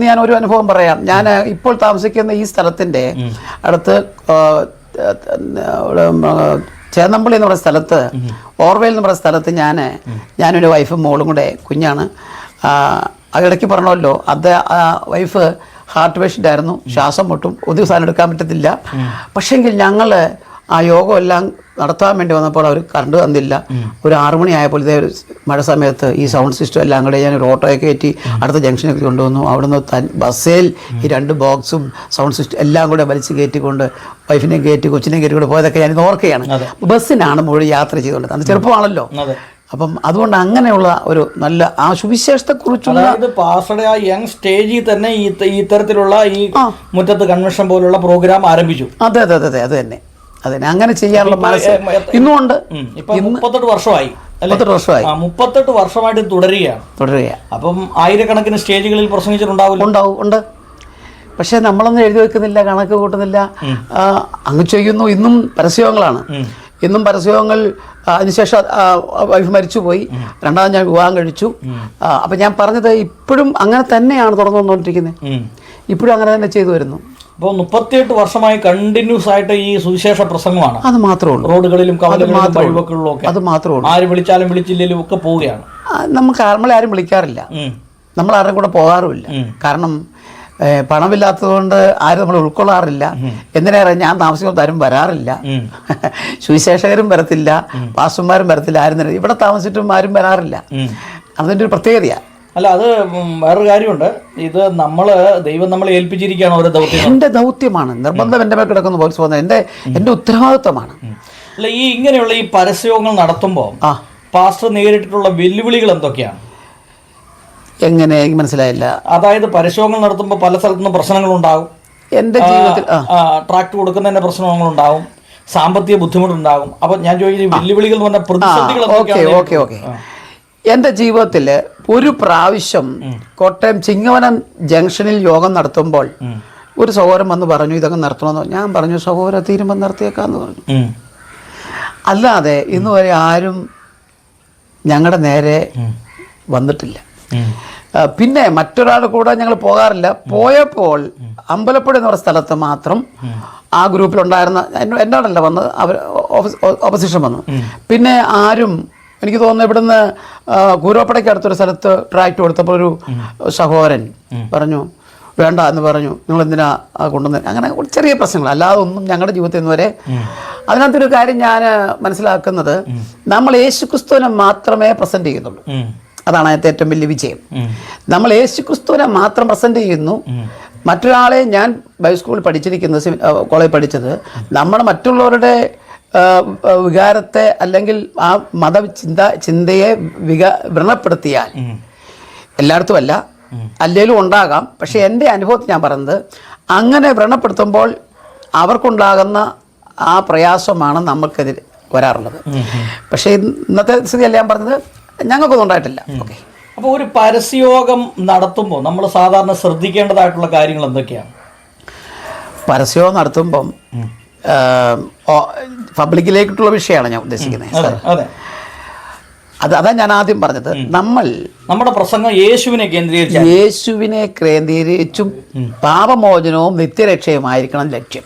ഞാൻ ഒരു അനുഭവം പറയാം. ഞാൻ ഇപ്പോൾ താമസിക്കുന്ന ഈ സ്ഥലത്തിൻ്റെ അടുത്ത് ചേന്നമ്പള്ളി എന്ന് പറയുന്ന സ്ഥലത്ത്, ഓർവേൽ എന്ന് പറയുന്ന സ്ഥലത്ത് ഞാനൊരു വൈഫും മോളും കൂടെ, കുഞ്ഞാണ്. ഇടയ്ക്ക് പറഞ്ഞല്ലോ, വൈഫ് ഹാർട്ട് പേഷ്യൻ്റ് ആയിരുന്നു, ശ്വാസം മുട്ടും, ഒരു സാധനം എടുക്കാൻ പറ്റത്തില്ല. പക്ഷേങ്കിൽ ഞങ്ങൾ ആ യോഗം എല്ലാം നടത്താൻ വേണ്ടി വന്നപ്പോൾ അവർ കറണ്ട് തന്നില്ല. ഒരു 6 മണിയായപ്പോൾ ഇതേ ഒരു മഴ സമയത്ത് ഈ സൗണ്ട് സിസ്റ്റം എല്ലാം കൂടെ ഞാൻ ഒരു ഓട്ടോയെ കയറ്റി അടുത്ത ജംഗ്ഷനിൽ കൊണ്ടുവന്നു. അവിടുന്ന് ബസ്സിൽ ഈ 2 ബോക്സും സൗണ്ട് സിസ്റ്റം എല്ലാം കൂടെ വലിച്ച് കയറ്റിക്കൊണ്ട് വൈഫിനെയും കയറ്റി കൊച്ചിനെയും കയറ്റിക്കൊണ്ട് പോയതൊക്കെ ഞാൻ ഓർക്കുകയാണ്. ബസ്സിനാണ് മുഴുവൻ യാത്ര ചെയ്തുകൊണ്ട്, അന്ന് ചെറുപ്പമാണല്ലോ. അപ്പം അതുകൊണ്ട് അങ്ങനെയുള്ള ഒരു നല്ല ആ സുവിശേഷത്തെക്കുറിച്ചുള്ള പാസ്റ്ററുടെ ആ യങ് സ്റ്റേജിൽ തന്നെ ഇത്തരത്തിലുള്ള ഈ മുറ്റത്ത് കൺവെൻഷൻ പോലുള്ള പ്രോഗ്രാം ആരംഭിച്ചു. അതെ അതെ അതെ അത് തന്നെ അങ്ങനെ ചെയ്യാനുള്ള മനസ്സ് ഇന്നുമുണ്ട്. 38 വർഷമായി 38 വർഷമായിട്ട് തുടരുക. അപ്പം ആയിരക്കണക്കിന് സ്റ്റേജുകളിൽ പ്രസംഗിച്ചിട്ടുണ്ടാവില്ല. ഉണ്ട്. പക്ഷെ നമ്മളൊന്നും എഴുതി വെക്കുന്നില്ല, കണക്ക് കൂട്ടുന്നില്ല, അങ്ങ് ചെയ്യുന്നു. ഇന്നും പരസ്യങ്ങളാണ്. ഇന്നും പരസ്യങ്ങൾ. അതിനുശേഷം വൈഫ് മരിച്ചുപോയി, രണ്ടാമത് ഞാൻ വിവാഹം കഴിച്ചു. അപ്പം ഞാൻ പറഞ്ഞത് ഇപ്പോഴും അങ്ങനെ തന്നെയാണ് തുറന്നു വന്നുകൊണ്ടിരിക്കുന്നത്. ഇപ്പോഴും അങ്ങനെ തന്നെ ചെയ്തു വരുന്നു. അപ്പോൾ 38 വർഷമായി കണ്ടിന്യൂസ് ആയിട്ട് ഈ സുവിശേഷ പ്രസംഗമാണ്. അത് മാത്രമേ ഉള്ളൂ. റോഡുകളിലും കവലകളിലും വഴിവെക്കുകളിലും ഒക്കെ അത് മാത്രമേ ഉള്ളൂ. ആര് വിളിച്ചാലും വിളിച്ചില്ലെങ്കിലും ഒക്കെ പോവുകയാണ്. നമ്മളെ ആരും വിളിക്കാറില്ല, നമ്മൾ ആരും കൂടെ പോകാറുമില്ല. കാരണം പണമില്ലാത്തതുകൊണ്ട് ആരും നമ്മൾ ഉൾക്കൊള്ളാറില്ല. എന്തിനേറെ ഞാൻ താമസിക്കുമ്പോൾ ആരും വരാറില്ല. സുവിശേഷകരും വരത്തില്ല, പാസ്റ്റർമാരും വരത്തില്ല, ആരും തന്നെ ഇവിടെ താമസിച്ചിട്ടും ആരും വരാറില്ല. അതിൻ്റെ ഒരു പ്രത്യേകതയാണ്. അല്ല, അത് വേറൊരു കാര്യമുണ്ട്. ഇത് ദൈവം നമ്മളെ ഏൽപ്പിച്ചിരിക്കുകയാണ് ഓരോ ദൗത്യം. എൻ്റെ ദൗത്യമാണ്, നിർബന്ധം എൻ്റെ മേൽ കിടക്കുന്ന പോലെ പോകുന്നത് എൻ്റെ ഉത്തരവാദിത്വമാണ്. അല്ല, ഇങ്ങനെയുള്ള ഈ പരസ്യങ്ങൾ നടത്തുമ്പോൾ പാസ്റ്റർ നേരിട്ടിട്ടുള്ള വെല്ലുവിളികൾ എന്തൊക്കെയാണ്? എങ്ങനെ മനസ്സിലായില്ല? അതായത് പരസ്യങ്ങൾ നടത്തുമ്പോൾ പല സ്ഥലത്തുനിന്നും പ്രശ്നങ്ങളുണ്ടാകും. എൻ്റെ ജീവിതത്തിൽ ട്രാക്ട് കൊടുക്കുന്നതിന്റെ പ്രശ്നങ്ങളുണ്ടാകും, സാമ്പത്തിക ബുദ്ധിമുട്ടുണ്ടാകും. അപ്പൊ ഞാൻ ചോദിക്കുന്നത് വെല്ലുവിളികൾ എന്ന് പറഞ്ഞ പ്രതിസന്ധികൾ എന്തൊക്കെയാണ്? എൻ്റെ ജീവിതത്തിൽ ഒരു പ്രാവശ്യം കോട്ടയം ചിങ്ങവനം ജംഗ്ഷനിൽ യോഗം നടത്തുമ്പോൾ ഒരു സഹോദരൻ വന്ന് പറഞ്ഞു ഇതൊക്കെ നടത്തണമെന്ന്. ഞാൻ പറഞ്ഞു സഹോദര തീരുമാനം നടത്തിയേക്കാന്ന് പറഞ്ഞു. അല്ലാതെ ഇന്ന് വരെ ആരും ഞങ്ങളുടെ നേരെ വന്നിട്ടില്ല. പിന്നെ മറ്റൊരാളുടെ കൂടെ ഞങ്ങൾ പോകാറില്ല. പോയപ്പോൾ അമ്പലപ്പുഴ എന്ന് പറയുന്ന സ്ഥലത്ത് മാത്രം ആ ഗ്രൂപ്പിലുണ്ടായിരുന്ന എന്നോടല്ല വന്നത്, അവർ ഓപ്പോസിഷൻ വന്നു. പിന്നെ ആരും എനിക്ക് തോന്നുന്നു ഇവിടുന്ന് കൂരോപ്പടയ്ക്ക് അടുത്തൊരു സ്ഥലത്ത് ട്രാക്ട് കൊടുത്തപ്പോൾ ഒരു സഹോദരൻ പറഞ്ഞു വേണ്ട എന്ന് പറഞ്ഞു. നിങ്ങൾ എന്തിനാ കൊണ്ടുവന്ന്? അങ്ങനെ ചെറിയ പ്രശ്നങ്ങൾ, അല്ലാതെ ഒന്നും ഞങ്ങളുടെ ജീവിതത്തിൽ നിന്ന് വരെ. അതിനകത്തൊരു കാര്യം ഞാൻ മനസ്സിലാക്കുന്നത്, നമ്മൾ യേശുക്രിസ്തുവിനെ മാത്രമേ പ്രസന്റ് ചെയ്യുന്നുള്ളൂ. അതാണ് അതിനകത്ത് ഏറ്റവും വലിയ വിജയം. നമ്മൾ യേശുക്രിസ്തുവിനെ മാത്രം പ്രസന്റ് ചെയ്യുന്നു. മറ്റൊരാളെ ഞാൻ ബൈസ്കൂളിൽ പഠിച്ചിരിക്കുന്നത്, കോളേജ് പഠിച്ചത്, നമ്മുടെ മറ്റുള്ളവരുടെ വികാരത്തെ അല്ലെങ്കിൽ ആ ചിന്തയെ വ്രണപ്പെടുത്തിയാൽ, എല്ലായിടത്തും അല്ല, അല്ലേലും ഉണ്ടാകാം, പക്ഷെ എൻ്റെ അനുഭവത്തിൽ ഞാൻ പറയുന്നത് അങ്ങനെ വ്രണപ്പെടുത്തുമ്പോൾ അവർക്കുണ്ടാകുന്ന ആ പ്രയാസമാണ് നമ്മൾക്കെതിരെ വരാറുള്ളത്. പക്ഷേ ഇന്നത്തെ സ്ഥിതിയല്ല ഞാൻ പറഞ്ഞത്, ഞങ്ങൾക്കൊന്നും ഉണ്ടായിട്ടില്ല. ഓക്കെ. അപ്പോൾ ഒരു പരസ്യയോഗം നടത്തുമ്പോൾ നമ്മൾ സാധാരണ ശ്രദ്ധിക്കേണ്ടതായിട്ടുള്ള കാര്യങ്ങൾ എന്തൊക്കെയാണ്? പരസ്യയോഗം നടത്തുമ്പം പബ്ലിക്കിലേക്കുള്ള വിഷയമാണ് ഞാൻ ഉദ്ദേശിക്കുന്നത്. അതാ ഞാൻ ആദ്യം പറഞ്ഞത്, നമ്മുടെ പ്രസംഗം യേശുവിനെ കേന്ദ്രീകരിച്ചും പാപമോചനവും നിത്യരക്ഷയുമായിരിക്കണം ലക്ഷ്യം.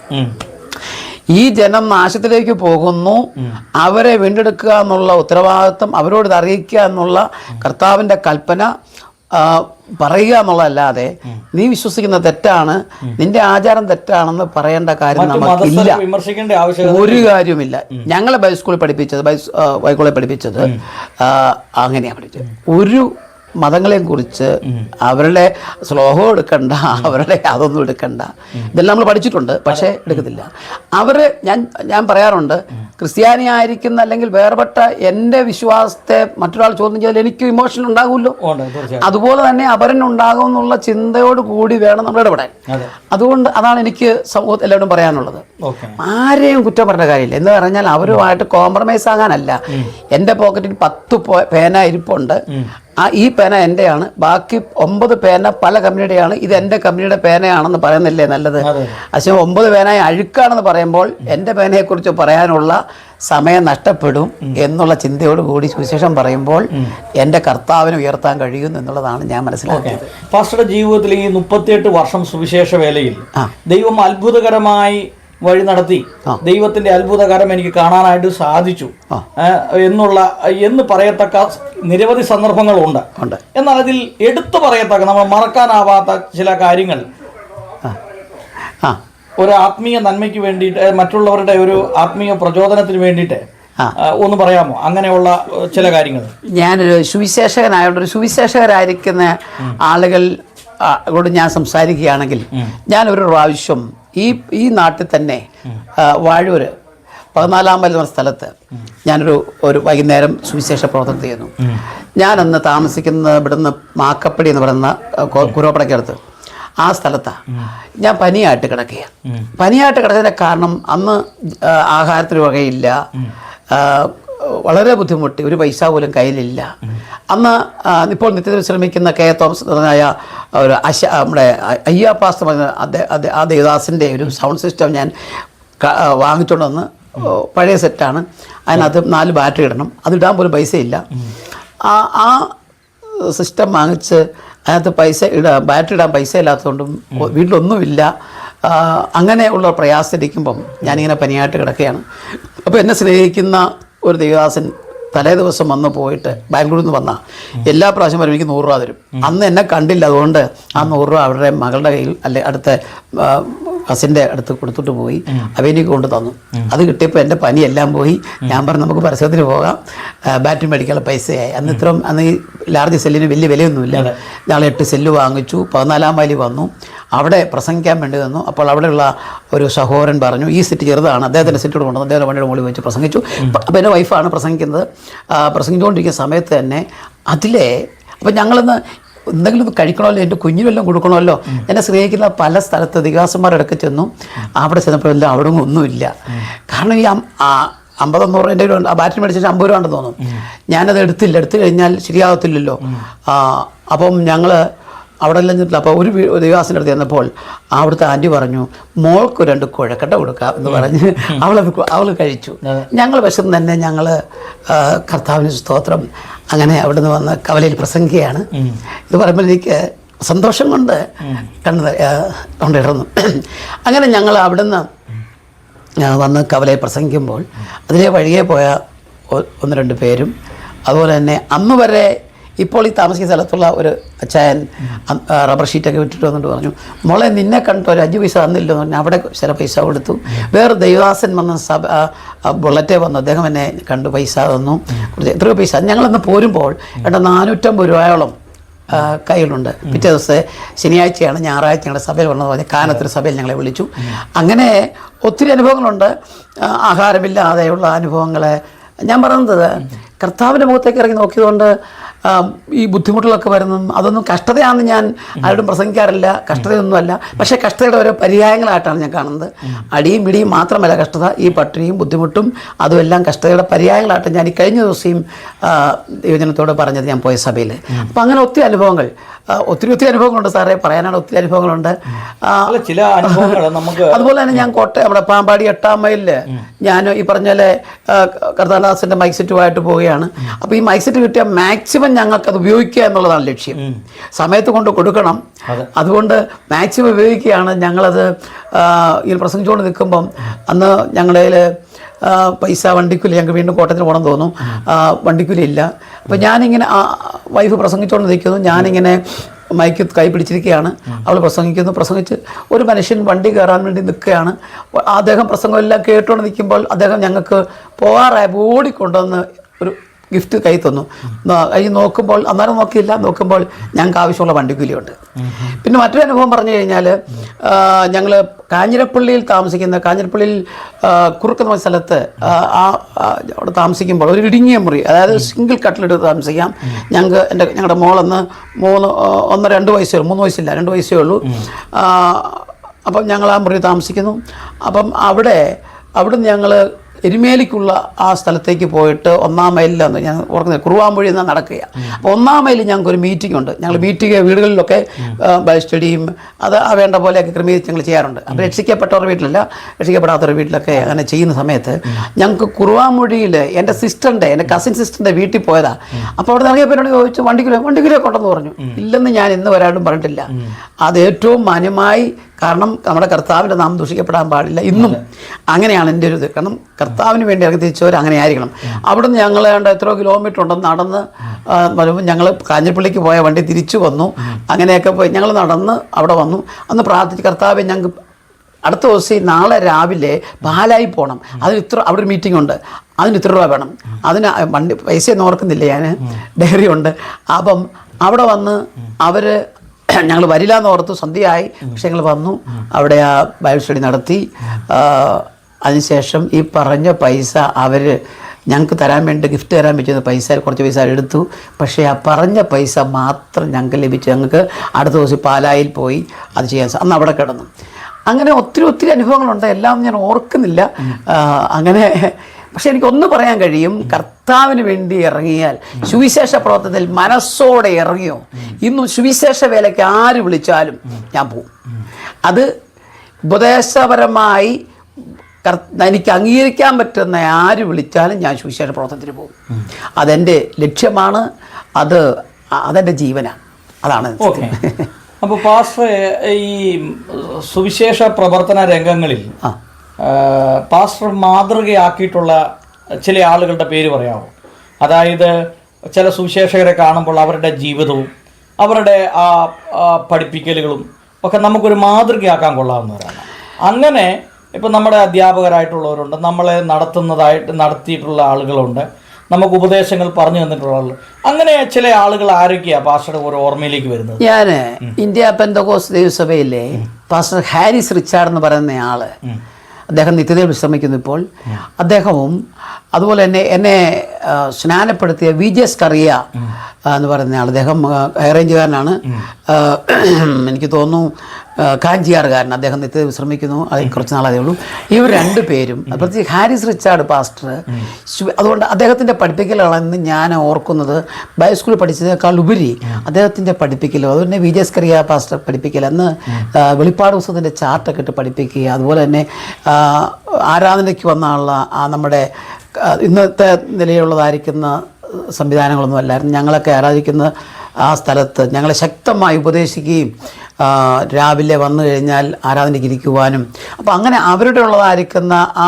ഈ ജനം നാശത്തിലേക്ക് പോകുന്നു, അവരെ വീണ്ടെടുക്കുക എന്നുള്ള ഉത്തരവാദിത്വം, അവരോട് ഇത് അറിയിക്കുക എന്നുള്ള കർത്താവിൻ്റെ കൽപ്പന പറയുക എന്നുള്ളതല്ലാതെ നീ വിശ്വസിക്കുന്ന തെറ്റാണ്, നിന്റെ ആചാരം തെറ്റാണെന്ന് പറയേണ്ട കാര്യം നമുക്കില്ല, ഒരു കാര്യവുമില്ല. ഞങ്ങളെ ബൈസ്കൂളിൽ പഠിപ്പിച്ചത്, ബൈക്കോളെ പഠിപ്പിച്ചത് അങ്ങനെയാണ് പഠിച്ചത്. ഒരു മതങ്ങളെയും കുറിച്ച് അവരുടെ ശ്ലോകം എടുക്കണ്ട, അവരുടെ അതൊന്നും എടുക്കണ്ട, ഇതെല്ലാം നമ്മൾ പഠിച്ചിട്ടുണ്ട്, പക്ഷേ എടുക്കത്തില്ല. ഞാൻ പറയാറുണ്ട്, ക്രിസ്ത്യാനി ആയിരിക്കുന്ന അല്ലെങ്കിൽ വേർപെട്ട എൻ്റെ വിശ്വാസത്തെ മറ്റൊരാൾ ചോദ്യം ചെയ്താൽ എനിക്ക് ഇമോഷൻ ഉണ്ടാകുമല്ലോ, അതുപോലെ തന്നെ അവരനുണ്ടാകും എന്നുള്ള ചിന്തയോട് കൂടി വേണം നമ്മൾ ഇടപെടാൻ. അതുകൊണ്ട് അതാണ് എനിക്ക് സമൂഹത്തിൽ എല്ലാവരും പറയാനുള്ളത്. ആരെയും കുറ്റം പറഞ്ഞ കാര്യമില്ല. എന്ന് പറഞ്ഞാൽ അവരുമായിട്ട് കോംപ്രമൈസ് ആകാനല്ല. എൻ്റെ പോക്കറ്റിൽ 10 പേന ഇരിപ്പുണ്ട്, ഈ പേന എൻ്റെയാണ്, ബാക്കി 9 പേന പല കമ്പനിയുടെയാണ്, ഇത് എൻ്റെ കമ്പനിയുടെ പേനയാണെന്ന് പറയുന്നില്ലേ നല്ലത്? പക്ഷേ 9 പേന അഴുക്കാണെന്ന് പറയുമ്പോൾ എൻ്റെ പേനയെക്കുറിച്ച് പറയാനുള്ള സമയം നഷ്ടപ്പെടും എന്നുള്ള ചിന്തയോട് കൂടി സുവിശേഷം പറയുമ്പോൾ എൻ്റെ കർത്താവിനെ ഉയർത്താൻ കഴിയും എന്നുള്ളതാണ് ഞാൻ മനസ്സിലാക്കിയത്. പാസ്റ്ററുടെ ജീവിതത്തിൽ ഈ 38 വർഷം സുവിശേഷ വേലയിൽ ദൈവം അത്ഭുതകരമായി വഴി നടത്തി, ദൈവത്തിന്റെ അത്ഭുതകരം എനിക്ക് കാണാനായിട്ട് സാധിച്ചു എന്ന് പറയത്തക്ക നിരവധി സന്ദർഭങ്ങളുണ്ട്. എന്നാൽ അതിൽ എടുത്തു പറയത്തക്ക, നമ്മൾ മറക്കാനാവാത്ത ചില കാര്യങ്ങൾ ഒരു ആത്മീയ നന്മയ്ക്ക് വേണ്ടിയിട്ട്, മറ്റുള്ളവരുടെ ഒരു ആത്മീയ പ്രചോദനത്തിന് വേണ്ടിയിട്ട് ഒന്ന് പറയാമോ അങ്ങനെയുള്ള ചില കാര്യങ്ങൾ? ഞാനൊരു സുവിശേഷകനായോണ്ട്, ഒരു സുവിശേഷകരായിരിക്കുന്ന ആളുകൾ ോട് ഞാൻ സംസാരിക്കുകയാണെങ്കിൽ, ഞാൻ ഒരു പ്രാവശ്യം ഈ നാട്ടിൽ തന്നെ വാഴൂർ 14 മൈൽ എന്ന സ്ഥലത്ത് ഞാനൊരു വൈകുന്നേരം സുവിശേഷ പ്രവർത്തനം ചെയ്യുന്നു. ഞാനന്ന് താമസിക്കുന്നത് ഇവിടുന്ന് മാക്കപ്പടി എന്ന് പറയുന്ന കുരോപ്പടയ്ക്കടുത്ത്, ആ സ്ഥലത്താണ്. ഞാൻ പനിയായിട്ട് കിടക്കുകയാണ്. പനിയായിട്ട് കിടക്കുന്നതിൻ്റെ കാരണം അന്ന് ആഹാരത്തിന് വകയില്ല, വളരെ ബുദ്ധിമുട്ടി, ഒരു പൈസ പോലും കയ്യിലില്ല. അന്ന് ഇപ്പോൾ നിത്യത്തിൽ ശ്രമിക്കുന്ന കെ തോമസ് തുടങ്ങിയ ഒരു നമ്മുടെ അയ്യാപ്പാസ് പറഞ്ഞ ആ ദേവദാസിൻ്റെ ഒരു സൗണ്ട് സിസ്റ്റം ഞാൻ വാങ്ങിച്ചുകൊണ്ട് വന്ന്, പഴയ സെറ്റാണ്, അതിനകത്ത് 4 ബാറ്ററി ഇടണം, അതിടാൻ പോലും പൈസയില്ല. ആ സിസ്റ്റം വാങ്ങിച്ച് അതിനകത്ത് ബാറ്ററി ഇടാൻ പൈസ ഇല്ലാത്തതുകൊണ്ടും വീട്ടിലൊന്നുമില്ല. അങ്ങനെയുള്ള പ്രയാസത്തിരിക്കുമ്പം ഞാനിങ്ങനെ പനിയായിട്ട് കിടക്കുകയാണ്. അപ്പോൾ എന്നെ സ്നേഹിക്കുന്ന ഒരു ദേവദാസൻ തലേ ദിവസം വന്ന് പോയിട്ട് ബാംഗ്ലൂരിൽ നിന്ന് വന്നാൽ എല്ലാ പ്രാവശ്യം വരും എനിക്ക് 100 രൂപ തരും. അന്ന് എന്നെ കണ്ടില്ല, അതുകൊണ്ട് ആ 100 രൂപ അവരുടെ മകളുടെ കയ്യിൽ അടുത്ത കസിൻ്റെ അടുത്ത് കൊടുത്തിട്ട് പോയി, അവനിക്ക് കൊണ്ട് തന്നു. അത് കിട്ടിയപ്പോൾ എൻ്റെ പനിയെല്ലാം പോയി. ഞാൻ പറഞ്ഞു നമുക്ക് പരസ്യത്തിന് പോകാം, ബാറ്ററി മേടിക്കാനുള്ള പൈസയായി. അന്ന് ഈ ലാർജ് സെല്ലിന് വലിയ വിലയൊന്നുമില്ല. ഞങ്ങൾ 8 സെല്ല് വാങ്ങിച്ചു. 14 മൈലിൽ വന്നു, അവിടെ പ്രസംഗിക്കാൻ വേണ്ടി വന്നു. അപ്പോൾ അവിടെയുള്ള ഒരു സഹോദരൻ പറഞ്ഞു, ഈ സെറ്റ് ചെറുതാണ്, അദ്ദേഹത്തിൻ്റെ സെറ്റോട് കൊണ്ടുവന്നു, അദ്ദേഹം വണ്ടിയുടെ മുകളിൽ വെച്ച് പ്രസംഗിച്ചു. അപ്പോൾ എൻ്റെ വൈഫാണ് പ്രസംഗിക്കുന്നത്. പ്രസംഗിച്ചുകൊണ്ടിരിക്കുന്ന സമയത്ത് തന്നെ അപ്പം ഞങ്ങളിന്ന് എന്തെങ്കിലും കഴിക്കണമല്ലോ, എൻ്റെ കുഞ്ഞിനെല്ലാം കൊടുക്കണമല്ലോ. എന്നെ സ്നേഹിക്കുന്ന പല സ്ഥലത്ത് ദിഗാസന്മാരടക്കം ചെന്നു. അവിടെ ചെന്നപ്പോൾ എല്ലാം അവിടെ ഒന്നുമില്ല. കാരണം ഈ 50-100 എൻ്റെ ആ ബാറ്ററി മേടിച്ചിട്ട് 50 രൂപ ഉണ്ടെന്ന് തോന്നുന്നു. ഞാനത് എടുത്തു കഴിഞ്ഞാൽ ശരിയാകത്തില്ലല്ലോ. അപ്പം ഞങ്ങൾ അവിടെ എല്ലാം ചെന്നില്ല. അപ്പോൾ ഒരു ദേവാസിൻ്റെ അടുത്ത് ചെന്നപ്പോൾ അവിടുത്തെ ആൻറ്റി പറഞ്ഞു, മോൾക്ക് 2 കുഴക്കട്ട കൊടുക്കാം എന്ന് പറഞ്ഞ് അവൾ കഴിച്ചു. ഞങ്ങൾ വിശന്ന് തന്നെ ഞങ്ങൾ കർത്താവിന് സ്തോത്രം അങ്ങനെ അവിടെ നിന്ന് വന്ന് കവലയിൽ പ്രസംഗിക്കുകയാണ്. ഇത് പറയുമ്പോൾ എനിക്ക് സന്തോഷം കൊണ്ട് കൊണ്ടിടുന്നു. അങ്ങനെ ഞങ്ങൾ അവിടെ നിന്ന് വന്ന് കവലയിൽ പ്രസംഗിക്കുമ്പോൾ അതിലെ വഴിയെ പോയ 1-2 പേരും, അതുപോലെ തന്നെ അന്ന് വരെ ഇപ്പോൾ ഈ താമസിക്കുന്ന സ്ഥലത്തുള്ള ഒരു അച്ചായൻ റബ്ബർ ഷീറ്റൊക്കെ വിട്ടിട്ട് വന്നിട്ട് പറഞ്ഞു, മോളെ നിന്നെ കണ്ടിട്ട് ഒരു 5 പൈസ തന്നില്ലെന്ന് പറഞ്ഞാൽ അവിടെ ചില പൈസ കൊടുത്തു. വേറെ ദേവദാസൻ വന്ന ബുള്ളറ്റേ വന്നു, അദ്ദേഹം എന്നെ കണ്ട് പൈസ തന്നു. എത്രയോ പൈസ ഞങ്ങളന്ന് പോരുമ്പോൾ 450 രൂപയോളം കയ്യിലുണ്ട്. പിറ്റേ ദിവസം ശനിയാഴ്ചയാണ്, ഞായറാഴ്ച ഞങ്ങളുടെ സഭയിൽ വന്നത് പറഞ്ഞ് കാനത്തൊരു സഭയിൽ ഞങ്ങളെ വിളിച്ചു. അങ്ങനെ ഒത്തിരി അനുഭവങ്ങളുണ്ട്. ആഹാരമില്ലാതെയുള്ള അനുഭവങ്ങൾ ഞാൻ പറയുന്നത് കർത്താവിൻ്റെ മുഖത്തേക്ക് ഇറങ്ങി നോക്കിയതുകൊണ്ട് ഈ ബുദ്ധിമുട്ടുകളൊക്കെ വരുന്നു. അതൊന്നും കഷ്ടതയാണെന്ന് ഞാൻ ആരോടും പ്രസംഗിക്കാറില്ല, കഷ്ടതയൊന്നുമല്ല. പക്ഷേ കഷ്ടതയുടെ ഓരോ പര്യായങ്ങളായിട്ടാണ് ഞാൻ കാണുന്നത്. അടിയും പിടിയും മാത്രമല്ല കഷ്ടത, ഈ പട്ടിണിയും ബുദ്ധിമുട്ടും അതുമെല്ലാം കഷ്ടതയുടെ പര്യായങ്ങളായിട്ട് ഞാൻ ഈ കഴിഞ്ഞ ദിവസം യുവജനത്തോട് പറഞ്ഞത് ഞാൻ പോയ സഭയിൽ. അപ്പം അങ്ങനെ ഒത്തിരി അനുഭവങ്ങൾ, ഒത്തിരി അനുഭവങ്ങളുണ്ട് സാറേ, പറയാനാണ് ഒത്തിരി അനുഭവങ്ങളുണ്ട്. ചില അനുഭവങ്ങൾ നമുക്ക് അതുപോലെ തന്നെ ഞാൻ കോട്ടയം നമ്മുടെ പാമ്പാടി 8 മൈലിൽ ഞാൻ ഈ പറഞ്ഞ പോലെ കർത്താദാസിൻ്റെ മൈക്ക് സെറ്റുമായിട്ട് പോവുകയാണ്. അപ്പോൾ ഈ മൈക്ക് സെറ്റ് കിട്ടിയ മാക്സിമം ഞങ്ങൾക്കത് ഉപയോഗിക്കുക എന്നുള്ളതാണ് ലക്ഷ്യം. സമയത്ത് കൊണ്ട് കൊടുക്കണം, അതുകൊണ്ട് മാക്സിമം ഉപയോഗിക്കുകയാണ്. ഞങ്ങളത് ഇങ്ങനെ പ്രസംഗിച്ചുകൊണ്ട് നിൽക്കുമ്പം അന്ന് ഞങ്ങളുടെ പൈസ വണ്ടിക്കൂലി, ഞങ്ങൾക്ക് വീണ്ടും കോട്ടയത്തിന് പോകണം തോന്നുന്നു, വണ്ടിക്കൂലി ഇല്ല. അപ്പോൾ ഞാനിങ്ങനെ വൈഫ് പ്രസംഗിച്ചുകൊണ്ട് നിൽക്കുന്നു, ഞാനിങ്ങനെ മൈക്ക് കൈ പിടിച്ചിരിക്കുകയാണ്. അവൾ പ്രസംഗിച്ച് ഒരു മനുഷ്യൻ വണ്ടി കയറാൻ വേണ്ടി നിൽക്കുകയാണ്. അദ്ദേഹം പ്രസംഗമെല്ലാം കേട്ടുകൊണ്ട് നിൽക്കുമ്പോൾ അദ്ദേഹം ഞങ്ങൾക്ക് പോകാറായ ഓടിക്കൊണ്ടുവന്ന് ഒരു ഗിഫ്റ്റ് കൈ തന്നു. കൈ നോക്കുമ്പോൾ, അന്നേരം നോക്കുമ്പോൾ ഞങ്ങൾക്ക് ആവശ്യമുള്ള വണ്ടിക്കൂലിയുണ്ട്. പിന്നെ മറ്റൊരു അനുഭവം പറഞ്ഞു കഴിഞ്ഞാൽ, ഞങ്ങൾ കാഞ്ഞിരപ്പള്ളിയിൽ കാഞ്ഞിരപ്പള്ളിയിൽ കുറുക്കുന്ന സ്ഥലത്ത് അവിടെ താമസിക്കുമ്പോൾ ഒരു ഇടുങ്ങിയ മുറി, അതായത് സിംഗിൾ കട്ടിലെടുത്ത് താമസിക്കാം. ഞങ്ങളുടെ മോളന്ന് 2 വയസ്സേ ഉള്ളൂ, 3 വയസ്സില്ല, 2 വയസ്സേ ഉള്ളൂ. അപ്പം ഞങ്ങൾ ആ മുറി താമസിക്കുന്നു. അപ്പം അവിടുന്ന് ഞങ്ങൾ എരുമേലിക്കുള്ള ആ സ്ഥലത്തേക്ക് പോയിട്ട് 1-ാം മൈലിലാണ് ഞാൻ ഓർക്കുന്നത്, കുറുവാമ്പുഴയിൽ നിന്ന് നടക്കുക. അപ്പോൾ 1-ാം മൈലിൽ ഞങ്ങൾക്കൊരു മീറ്റിംഗ് ഉണ്ട്. ഞങ്ങൾ മീറ്റിംഗ് വീടുകളിലൊക്കെ ബൈബിൾ സ്റ്റഡിയും അത് വേണ്ട പോലെയൊക്കെ ക്രമീകരിച്ച് ഞങ്ങൾ ചെയ്യാറുണ്ട്. അപ്പോൾ രക്ഷിക്കപ്പെട്ടവരുടെ വീട്ടിലല്ല, രക്ഷിക്കപ്പെടാത്തവരുടെ വീട്ടിലൊക്കെ അങ്ങനെ ചെയ്യുന്ന സമയത്ത് ഞങ്ങൾക്ക് കുറുവാമ്പുഴയിൽ എൻ്റെ കസിൻ സിസ്റ്ററിൻ്റെ വീട്ടിൽ പോയതാണ്. അപ്പോൾ അവിടെ ഇറങ്ങിയപ്പോൾ ചോദിച്ചു, വണ്ടിക്കൂലി കൊണ്ടെന്ന് പറഞ്ഞു. ഇല്ലെന്ന് ഞാൻ ഇന്ന് വരാണ്ടും പറഞ്ഞിട്ടില്ല. അത് ഏറ്റവും മാന്യമായി, കാരണം നമ്മുടെ കർത്താവിൻ്റെ നാമം ദൂഷിക്കപ്പെടാൻ പാടില്ല. ഇന്നും അങ്ങനെയാണ് എൻ്റെ ഒരു ഇത്. കാരണം കർത്താവിന് വേണ്ടി ഇറങ്ങി തിരിച്ചവർ അങ്ങനെ ആയിരിക്കണം. അവിടുന്ന് ഞങ്ങൾ എത്രയോ കിലോമീറ്റർ ഉണ്ടെന്ന് നടന്ന് വരുമ്പോൾ ഞങ്ങൾ കാഞ്ഞിരപ്പള്ളിക്ക് പോയ വണ്ടി തിരിച്ചു വന്നു. അങ്ങനെയൊക്കെ പോയി ഞങ്ങൾ നടന്ന് അവിടെ വന്നു. അന്ന് പ്രാർത്ഥിച്ച്, കർത്താവെ ഞങ്ങൾക്ക് അടുത്ത ദിവസം നാളെ രാവിലെ പാലായി പോകണം, അതിന് ഇത്ര, അവിടെ ഒരു മീറ്റിംഗ് ഉണ്ട്, അതിന് ഇത്ര രൂപ വേണം, അതിന് വണ്ടി പൈസയൊന്നും ഓർക്കുന്നില്ല ഞാൻ, ഡയറി ഉണ്ട്. അപ്പം അവിടെ വന്ന് അവർ ഞങ്ങൾ വരില്ല എന്ന് ഓർത്തു, സന്ധ്യയായി. പക്ഷെ ഞങ്ങൾ വന്നു, അവിടെ ആ ബൈബിൾ സ്റ്റഡി നടത്തി. അതിനുശേഷം ഈ പറഞ്ഞ പൈസ അവർ ഞങ്ങൾക്ക് തരാൻ വേണ്ടി, ഗിഫ്റ്റ് തരാൻ പറ്റുന്ന പൈസ, കുറച്ച് പൈസ എടുത്തു. പക്ഷേ ആ പറഞ്ഞ പൈസ മാത്രം ഞങ്ങൾക്ക് ലഭിച്ചു. ഞങ്ങൾക്ക് അടുത്ത ദിവസം പാലായിൽ പോയി അത് ചെയ്യാൻ അന്ന് അവിടെ കിടന്നു. അങ്ങനെ ഒത്തിരി അനുഭവങ്ങളുണ്ട്, എല്ലാം ഞാൻ ഓർക്കുന്നില്ല. അങ്ങനെ പക്ഷെ എനിക്കൊന്ന് പറയാൻ കഴിയും, കർത്താവിന് വേണ്ടി ഇറങ്ങിയാൽ, സുവിശേഷ പ്രവർത്തനത്തിൽ മനസ്സോടെ ഇറങ്ങിയോ, ഇന്നും സുവിശേഷ വേലയ്ക്ക് ആര് വിളിച്ചാലും ഞാൻ പോവും. അത് ഉപദേശപരമായി എനിക്ക് അംഗീകരിക്കാൻ പറ്റുന്ന ആര് വിളിച്ചാലും ഞാൻ സുവിശേഷ പ്രവർത്തനത്തിന് പോകും. അതെൻ്റെ ലക്ഷ്യമാണ്, അതെൻ്റെ ജീവനാണ്. അതാണ്. ഓക്കെ. അപ്പോൾ പാസ്റ്റർ, ഈ സുവിശേഷ പ്രവർത്തന രംഗങ്ങളിൽ പാസ്റ്റർ മാതൃകയാക്കിയിട്ടുള്ള ചില ആളുകളുടെ പേര് പറയാമോ? അതായത് ചില സുവിശേഷകരെ കാണുമ്പോൾ അവരുടെ ജീവിതവും അവരുടെ ആ പഠിപ്പിക്കലുകളും ഒക്കെ നമുക്കൊരു മാതൃകയാക്കാൻ കൊള്ളാവുന്നവരാണ്. അങ്ങനെ ഇപ്പം നമ്മുടെ അധ്യാപകരായിട്ടുള്ളവരുണ്ട്, നമ്മളെ നടത്തിയിട്ടുള്ള ആളുകളുണ്ട്, നമുക്ക് ഉപദേശങ്ങൾ പറഞ്ഞു തന്നിട്ടുള്ള ആളുകൾ. അങ്ങനെ ചില ആളുകൾ ആരൊക്കെയാണ് പാസ്റ്ററുടെ ഒരു ഓർമ്മയിലേക്ക് വരുന്നത്? ഞാൻ ഇന്ത്യ പെന്തക്കോസ്ത് ദൈവസഭയിലെ പാസ്റ്റർ ഹാരിസ് റിച്ചാർഡ് എന്ന് പറയുന്ന ആള്, അദ്ദേഹം നിത്യതയിൽ വിശ്രമിക്കുന്നു ഇപ്പോൾ. അദ്ദേഹവും അതുപോലെ തന്നെ എന്നെ സ്നാനപ്പെടുത്തിയ വിജയ് സ്കറിയ എന്ന് പറയുന്ന ആൾ, അദ്ദേഹം ഹൈറേഞ്ചുകാരനാണ്, എനിക്ക് തോന്നുന്നു കാഞ്ചിയാറുകാരൻ. അദ്ദേഹം നിത്യത വിശ്രമിക്കുന്നു, അതിൽ കുറച്ച് നാളതേ ഉള്ളൂ. ഇവർ രണ്ടുപേരും, പ്രത്യേകിച്ച് ഹാരിസ് റിച്ചാർഡ് പാസ്റ്റർ, അതുകൊണ്ട് അദ്ദേഹത്തിൻ്റെ പഠിപ്പിക്കലാണെന്ന് ഞാൻ ഓർക്കുന്നത് ബൈബിൾ സ്കൂളിൽ പഠിച്ചതിനേക്കാൾ ഉപരി അദ്ദേഹത്തിൻ്റെ പഠിപ്പിക്കലോ, അതുപോലെ തന്നെ വിജയ് സ്കറിയ പാസ്റ്റർ പഠിപ്പിക്കൽ, അന്ന് വെളിപ്പാട് പുസ്തകത്തിൻ്റെ ചാർട്ടൊക്കെ ഇട്ട് പഠിപ്പിക്കുക, അതുപോലെ തന്നെ ആരാധനയ്ക്ക് വന്നുള്ള നമ്മുടെ ഇന്നത്തെ നിലയിലുള്ളതായിരിക്കുന്ന സംവിധാനങ്ങളൊന്നും അല്ലായിരുന്നു. ഞങ്ങളൊക്കെ ആരാധിക്കുന്ന ആ സ്ഥലത്ത് ഞങ്ങളെ ശക്തമായി ഉപദേശിക്കുകയും രാവിലെ വന്നു കഴിഞ്ഞാൽ ആരാധനയ്ക്ക് ഇരിക്കുവാനും, അപ്പോൾ അങ്ങനെ അവരുടെ ഉള്ളതായിരിക്കുന്ന ആ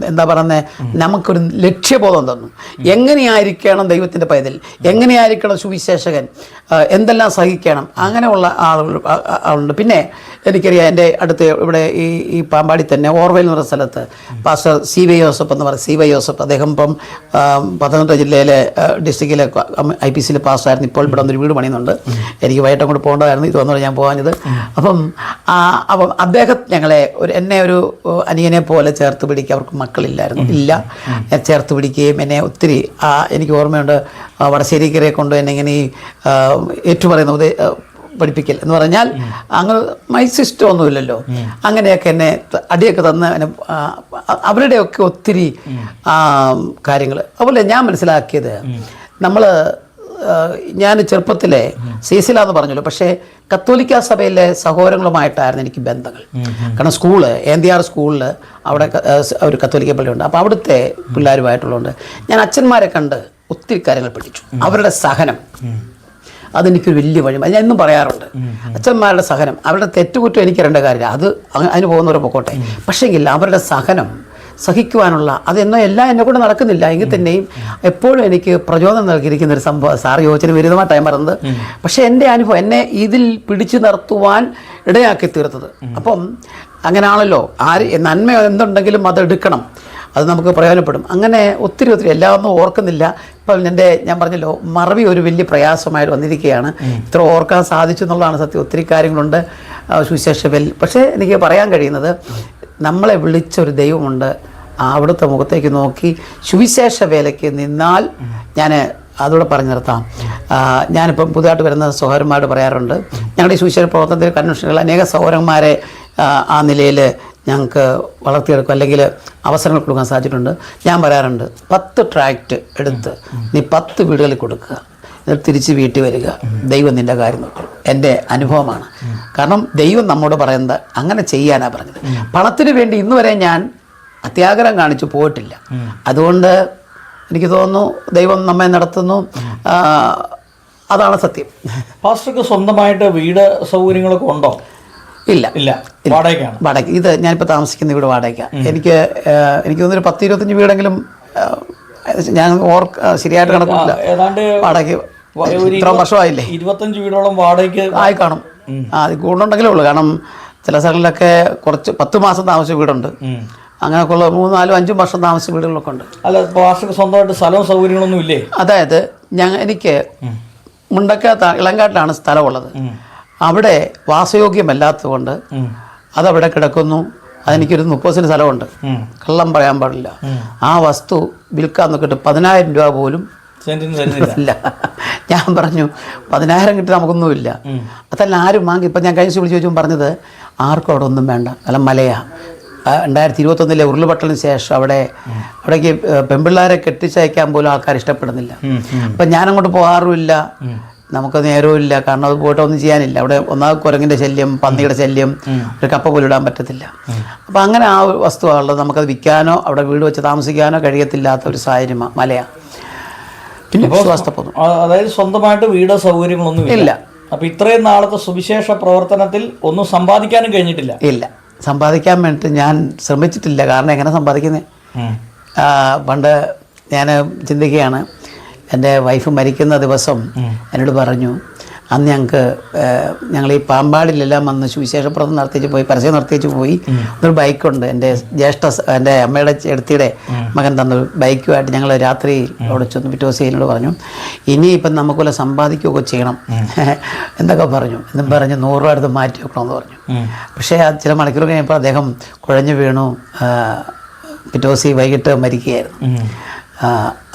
എന്താ പറയുന്നത്, നമുക്കൊരു ലക്ഷ്യബോധം തന്നു. എങ്ങനെയായിരിക്കണം ദൈവത്തിൻ്റെ പൈതൽ, എങ്ങനെയായിരിക്കണം സുവിശേഷകൻ, എന്തെല്ലാം സഹിക്കണം, അങ്ങനെയുള്ള ആളുണ്ട്. പിന്നെ എനിക്കറിയാം, എൻ്റെ അടുത്ത് ഇവിടെ ഈ പാമ്പാടി തന്നെ ഓർവയിൽ എന്ന് പറയുന്ന സ്ഥലത്ത് പാസ്റ്റർ സി വൈ യോസഫ് എന്ന് പറയും, സി വൈ യോസഫ്. അദ്ദേഹം ഇപ്പം പത്തനംതിട്ട ജില്ലയിലെ ഡിസ്ട്രിക്റ്റിലെ IPCയിലെ പാസ്റ്ററായിരുന്നു. ഇപ്പോൾ ഇവിടെ വന്നൊരു വീട് പണിയുന്നുണ്ട്. എനിക്ക് വൈകിട്ട് അങ്ങോട്ട് പോകേണ്ടതായിരുന്നു, ഇത് വന്നോട് ഞാൻ പോകാഞ്ഞത്. അപ്പം അദ്ദേഹം എന്നെ ഒരു അനിയനെ പോലെ ചേർത്ത് പിടിക്കുക. അവർക്ക് മക്കളില്ലായിരുന്നു, ചേർത്ത് പിടിക്കുകയും എന്നെ ഒത്തിരി, എനിക്ക് ഓർമ്മയുണ്ട്, വടശ്ശേരിക്കരെ കൊണ്ട് എന്നെ ഇങ്ങനെ ഈ ഏറ്റുപറയുന്ന പഠിപ്പിക്കൽ എന്ന് പറഞ്ഞാൽ അങ്ങനെ മൈക്ക് സിസ്റ്റം ഒന്നുമില്ലല്ലോ, അങ്ങനെയൊക്കെ എന്നെ അടിയൊക്കെ തന്ന് അവരുടെയൊക്കെ ഒത്തിരി കാര്യങ്ങൾ. അതുപോലെ ഞാൻ മനസ്സിലാക്കിയത്, ഞാൻ ചെറുപ്പത്തിലെ സീസില എന്ന് പറഞ്ഞല്ലോ, പക്ഷേ കത്തോലിക്ക സഭയിലെ സഹോദരങ്ങളുമായിട്ടായിരുന്നു എനിക്ക് ബന്ധങ്ങൾ. കാരണം സ്കൂള് ANDR സ്കൂളിൽ അവിടെ ഒരു കത്തോലിക്ക പള്ളിയുണ്ട്. അപ്പോൾ അവിടുത്തെ പിള്ളേരുമായിട്ടുള്ളതുകൊണ്ട് ഞാൻ അച്ഛന്മാരെ കണ്ട് ഒത്തിരി കാര്യങ്ങൾ പഠിച്ചു. അവരുടെ സഹനം അതെനിക്കൊരു വലിയ വഴി, അത് ഞാൻ എന്നും പറയാറുണ്ട്. അച്ഛന്മാരുടെ സഹനം, അവരുടെ തെറ്റുകുറ്റം എനിക്ക് അറിയേണ്ട കാര്യമില്ല, അതിന് പോകുന്നവരെ പൊക്കോട്ടെ. പക്ഷേങ്കിൽ അവരുടെ സഹനം സഹിക്കുവാനുള്ള അതെന്നോ എല്ലാം എന്നെ കൊണ്ട് നടക്കുന്നില്ല എങ്കിൽ തന്നെയും എപ്പോഴും എനിക്ക് പ്രചോദനം നൽകിയിരിക്കുന്ന ഒരു സംഭവം. സാർ യോജന വിരുദ്ധമായിട്ടാണ് ഞാൻ പറഞ്ഞത്, പക്ഷേ എൻ്റെ അനുഭവം എന്നെ ഇതിൽ പിടിച്ചു നിർത്തുവാൻ ഇടയാക്കി തീർത്തത്. അപ്പം അങ്ങനെയാണല്ലോ, നന്മ എന്തുണ്ടെങ്കിലും അതെടുക്കണം, അത് നമുക്ക് പ്രയോജനപ്പെടും. അങ്ങനെ ഒത്തിരി എല്ലാം ഒന്നും ഓർക്കുന്നില്ല. ഇപ്പം ഞാൻ പറഞ്ഞല്ലോ, മറവി ഒരു വലിയ പ്രയാസമായിട്ട് വന്നിരിക്കുകയാണ്. ഇത്ര ഓർക്കാൻ സാധിച്ചു എന്നുള്ളതാണ് സത്യം. ഒത്തിരി കാര്യങ്ങളുണ്ട് സുവിശേഷത്തിൽ. പക്ഷേ എനിക്ക് പറയാൻ കഴിയുന്നത്, നമ്മളെ വിളിച്ചൊരു ദൈവമുണ്ട്. അവിടുത്തെ മുഖത്തേക്ക് നോക്കി സുവിശേഷ വേലയ്ക്ക് നിന്നാൽ, ഞാൻ അതോടെ പറഞ്ഞു നിർത്താം. ഞാനിപ്പം പുതുതായിട്ട് വരുന്ന സഹോദരന്മാരോട് പറയാറുണ്ട്, ഞങ്ങളുടെ ഈ സുവിശേഷ പ്രവർത്തനത്തിൽ കൺവെൻഷനുകൾ അനേക സഹോദരന്മാരെ ആ നിലയിൽ ഞങ്ങൾക്ക് വളർത്തിയെടുക്കും, അല്ലെങ്കിൽ അവസരങ്ങൾ കൊടുക്കാൻ സാധിച്ചിട്ടുണ്ട്. ഞാൻ പറയാറുണ്ട്, 10 ട്രാക്റ്റ് എടുത്ത് നീ 10 വീടുകളിൽ കൊടുക്കുക, എന്നിട്ട് തിരിച്ച് വീട്ടിൽ വരിക, ദൈവം നിൻ്റെ കാര്യം നോക്കും. എൻ്റെ അനുഭവമാണ്. കാരണം ദൈവം നമ്മോട് പറയുന്നത് അങ്ങനെ ചെയ്യാനാണ് പറഞ്ഞത്. പണത്തിന് വേണ്ടി ഇന്ന് വരെ ഞാൻ അത്യാഗ്രഹം കാണിച്ചു പോയിട്ടില്ല. അതുകൊണ്ട് എനിക്ക് തോന്നുന്നു ദൈവം നമ്മെ നടത്തുന്നു, അതാണ് സത്യം. പാസ്റ്റർക്ക് സ്വന്തമായിട്ട് വീട് സൗകര്യങ്ങളൊക്കെ ഉണ്ടോ? ഇല്ല, വാടക. ഇത് ഞാനിപ്പോൾ താമസിക്കുന്ന വീട് വാടക. എനിക്ക് തോന്നുന്നൊരു 10-25 വീടെങ്കിലും ഞാൻ ശരിയായിട്ട് കണക്കില്ല. ഏതാണ്ട് വാടക ഇത്ര വർഷമായില്ലേ, 25 വീടോളം വാടകയ്ക്ക് ആയി കാണും. അത് കൂടുന്നുണ്ടെങ്കിലേ ഉള്ളൂ. കാരണം ചില സ്ഥലങ്ങളിലൊക്കെ കുറച്ച് 10 മാസം താമസിച്ച വീടുണ്ട്. അങ്ങനെയൊക്കെയുള്ള 3, 4, 5 വർഷം താമസിച്ച വീടുകളൊക്കെ ഉണ്ട്. അല്ല, പാസ്റ്റർക്ക് സ്വന്തമായിട്ട് സ്ഥലവും സൗകര്യങ്ങളൊന്നും ഇല്ലേ? അതായത് എനിക്ക് മുണ്ടക്കത്ത് ഇളങ്കാട്ടിലാണ് സ്ഥലമുള്ളത്. അവിടെ വാസയോഗ്യമല്ലാത്തത് കൊണ്ട് അതവിടെ കിടക്കുന്നു. അതെനിക്കൊരു 30 സെൻറ്റ് സ്ഥലമുണ്ട്, കള്ളം പറയാൻ പാടില്ല. ആ വസ്തു വിൽക്കാൻ നോക്കിയിട്ട് 10,000 രൂപ പോലും ഇല്ല. ഞാൻ പറഞ്ഞു 10,000 കിട്ടി നമുക്കൊന്നുമില്ല. അതല്ല ആരും വാങ്ങി. ഇപ്പം ഞാൻ കഴിഞ്ഞ ദിവസം വിളിച്ച് ചോദിച്ചപ്പോൾ പറഞ്ഞത് ആർക്കും അവിടെ ഒന്നും വേണ്ട, അല്ല മലയാ. 2021 ഉരുൾപൊട്ടലിന് ശേഷം അവിടേക്ക് പെൺപിള്ളേരെ കെട്ടിച്ചയക്കാൻ പോലും ആൾക്കാർ ഇഷ്ടപ്പെടുന്നില്ല. അപ്പം ഞാനങ്ങോട്ട് പോകാറുമില്ല, നമുക്ക് നേരവും ഇല്ല. കാരണം അത് പോയിട്ട് ഒന്നും ചെയ്യാനില്ല. അവിടെ ഒന്നാമത് കുരങ്ങിൻ്റെ ശല്യം, പന്നിയുടെ ശല്യം, ഒരു കപ്പ പോലും ഇടാൻ പറ്റത്തില്ല. അപ്പം അങ്ങനെ ആ ഒരു വസ്തുവാണുള്ളത്. നമുക്കത് വിൽക്കാനോ അവിടെ വീട് വെച്ച് താമസിക്കാനോ കഴിയത്തില്ലാത്ത ഒരു സാഹചര്യം മലയാ. പിന്നെ അതായത് സ്വന്തമായിട്ട് വീടോ സൗകര്യങ്ങളൊന്നും ഇല്ല. അപ്പം ഇത്രയും നാളത്തെ സുവിശേഷ പ്രവർത്തനത്തിൽ ഒന്നും സമ്പാദിക്കാനും കഴിഞ്ഞിട്ടില്ല? ഇല്ല, സമ്പാദിക്കാൻ വേണ്ടിയിട്ട് ഞാൻ ശ്രമിച്ചിട്ടില്ല. കാരണം എങ്ങനെ സമ്പാദിക്കുന്നത്? പണ്ട് ഞാൻ ചിന്തിക്കുകയാണ്, എൻ്റെ വൈഫ് മരിക്കുന്ന ദിവസം എന്നോട് പറഞ്ഞു, അന്ന് ഞങ്ങൾ ഈ പാമ്പാടിലെല്ലാം വന്ന് സുവിശേഷ പ്രവർത്തനം നടത്തിച്ച് പോയി, പരസ്യം നടത്തിച്ച് പോയി. ഒരു ബൈക്കുണ്ട്, എൻ്റെ എൻ്റെ അമ്മയുടെ ചേട്ടത്തിയുടെ മകൻ തന്നൊരു ബൈക്കുമായിട്ട് ഞങ്ങൾ രാത്രി അവിടെ ചെന്ന് പിറ്റേ ദിവസം എന്നോട് പറഞ്ഞു, ഇനിയിപ്പം നമുക്കുള്ള സമ്പാദിക്കുകയൊക്കെ ചെയ്യണം എന്നൊക്കെ പറഞ്ഞു. എന്നും പറഞ്ഞ് 100 രൂപ എടുത്ത് മാറ്റി വെക്കണമെന്ന് പറഞ്ഞു. പക്ഷേ ചില മണിക്കൂർ കഴിഞ്ഞപ്പോൾ അദ്ദേഹം കുഴഞ്ഞു വീണു. പിറ്റേ ദിവസം വൈകിട്ട് മരിക്കുകയായിരുന്നു.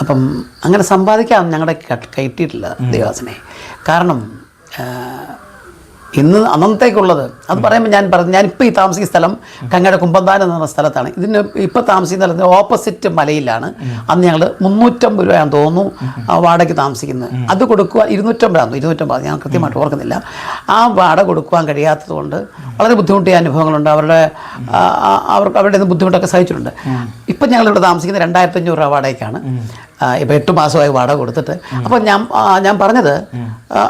അപ്പം അങ്ങനെ സമ്പാദിക്കാൻ ഞങ്ങളുടെ കയറ്റിയിട്ടില്ല ദൈവദാസനെ. കാരണം ഇന്ന് അന്നത്തേക്കുള്ളത് അത് പറയുമ്പോൾ ഞാനിപ്പോൾ ഈ താമസിക്കുന്ന സ്ഥലം കങ്ങയുടെ കുമ്പന്താനം എന്ന് പറഞ്ഞ സ്ഥലത്താണ്. ഇതിന് ഇപ്പോൾ താമസിക്കുന്ന സ്ഥലത്തിന് ഓപ്പോസിറ്റ് മലയിലാണ്. അന്ന് ഞങ്ങൾ 350 രൂപയാണെന്ന് തോന്നുന്നു വാടകയ്ക്ക് താമസിക്കുന്നത്. അത് കൊടുക്കുവാൻ 250 ഞാൻ കൃത്യമായിട്ട് ഓർക്കുന്നില്ല. ആ വാടക കൊടുക്കുവാൻ കഴിയാത്തത് കൊണ്ട് വളരെ ബുദ്ധിമുട്ടിയ അനുഭവങ്ങളുണ്ട്. അവരുടെ ബുദ്ധിമുട്ടൊക്കെ സഹിച്ചിട്ടുണ്ട്. ഇപ്പം ഞങ്ങളിവിടെ താമസിക്കുന്നത് 2,500 രൂപ വാടകയ്ക്കാണ്. ഇപ്പോൾ 8 മാസമായി വാടക കൊടുത്തിട്ട്. അപ്പം ഞാൻ പറഞ്ഞത്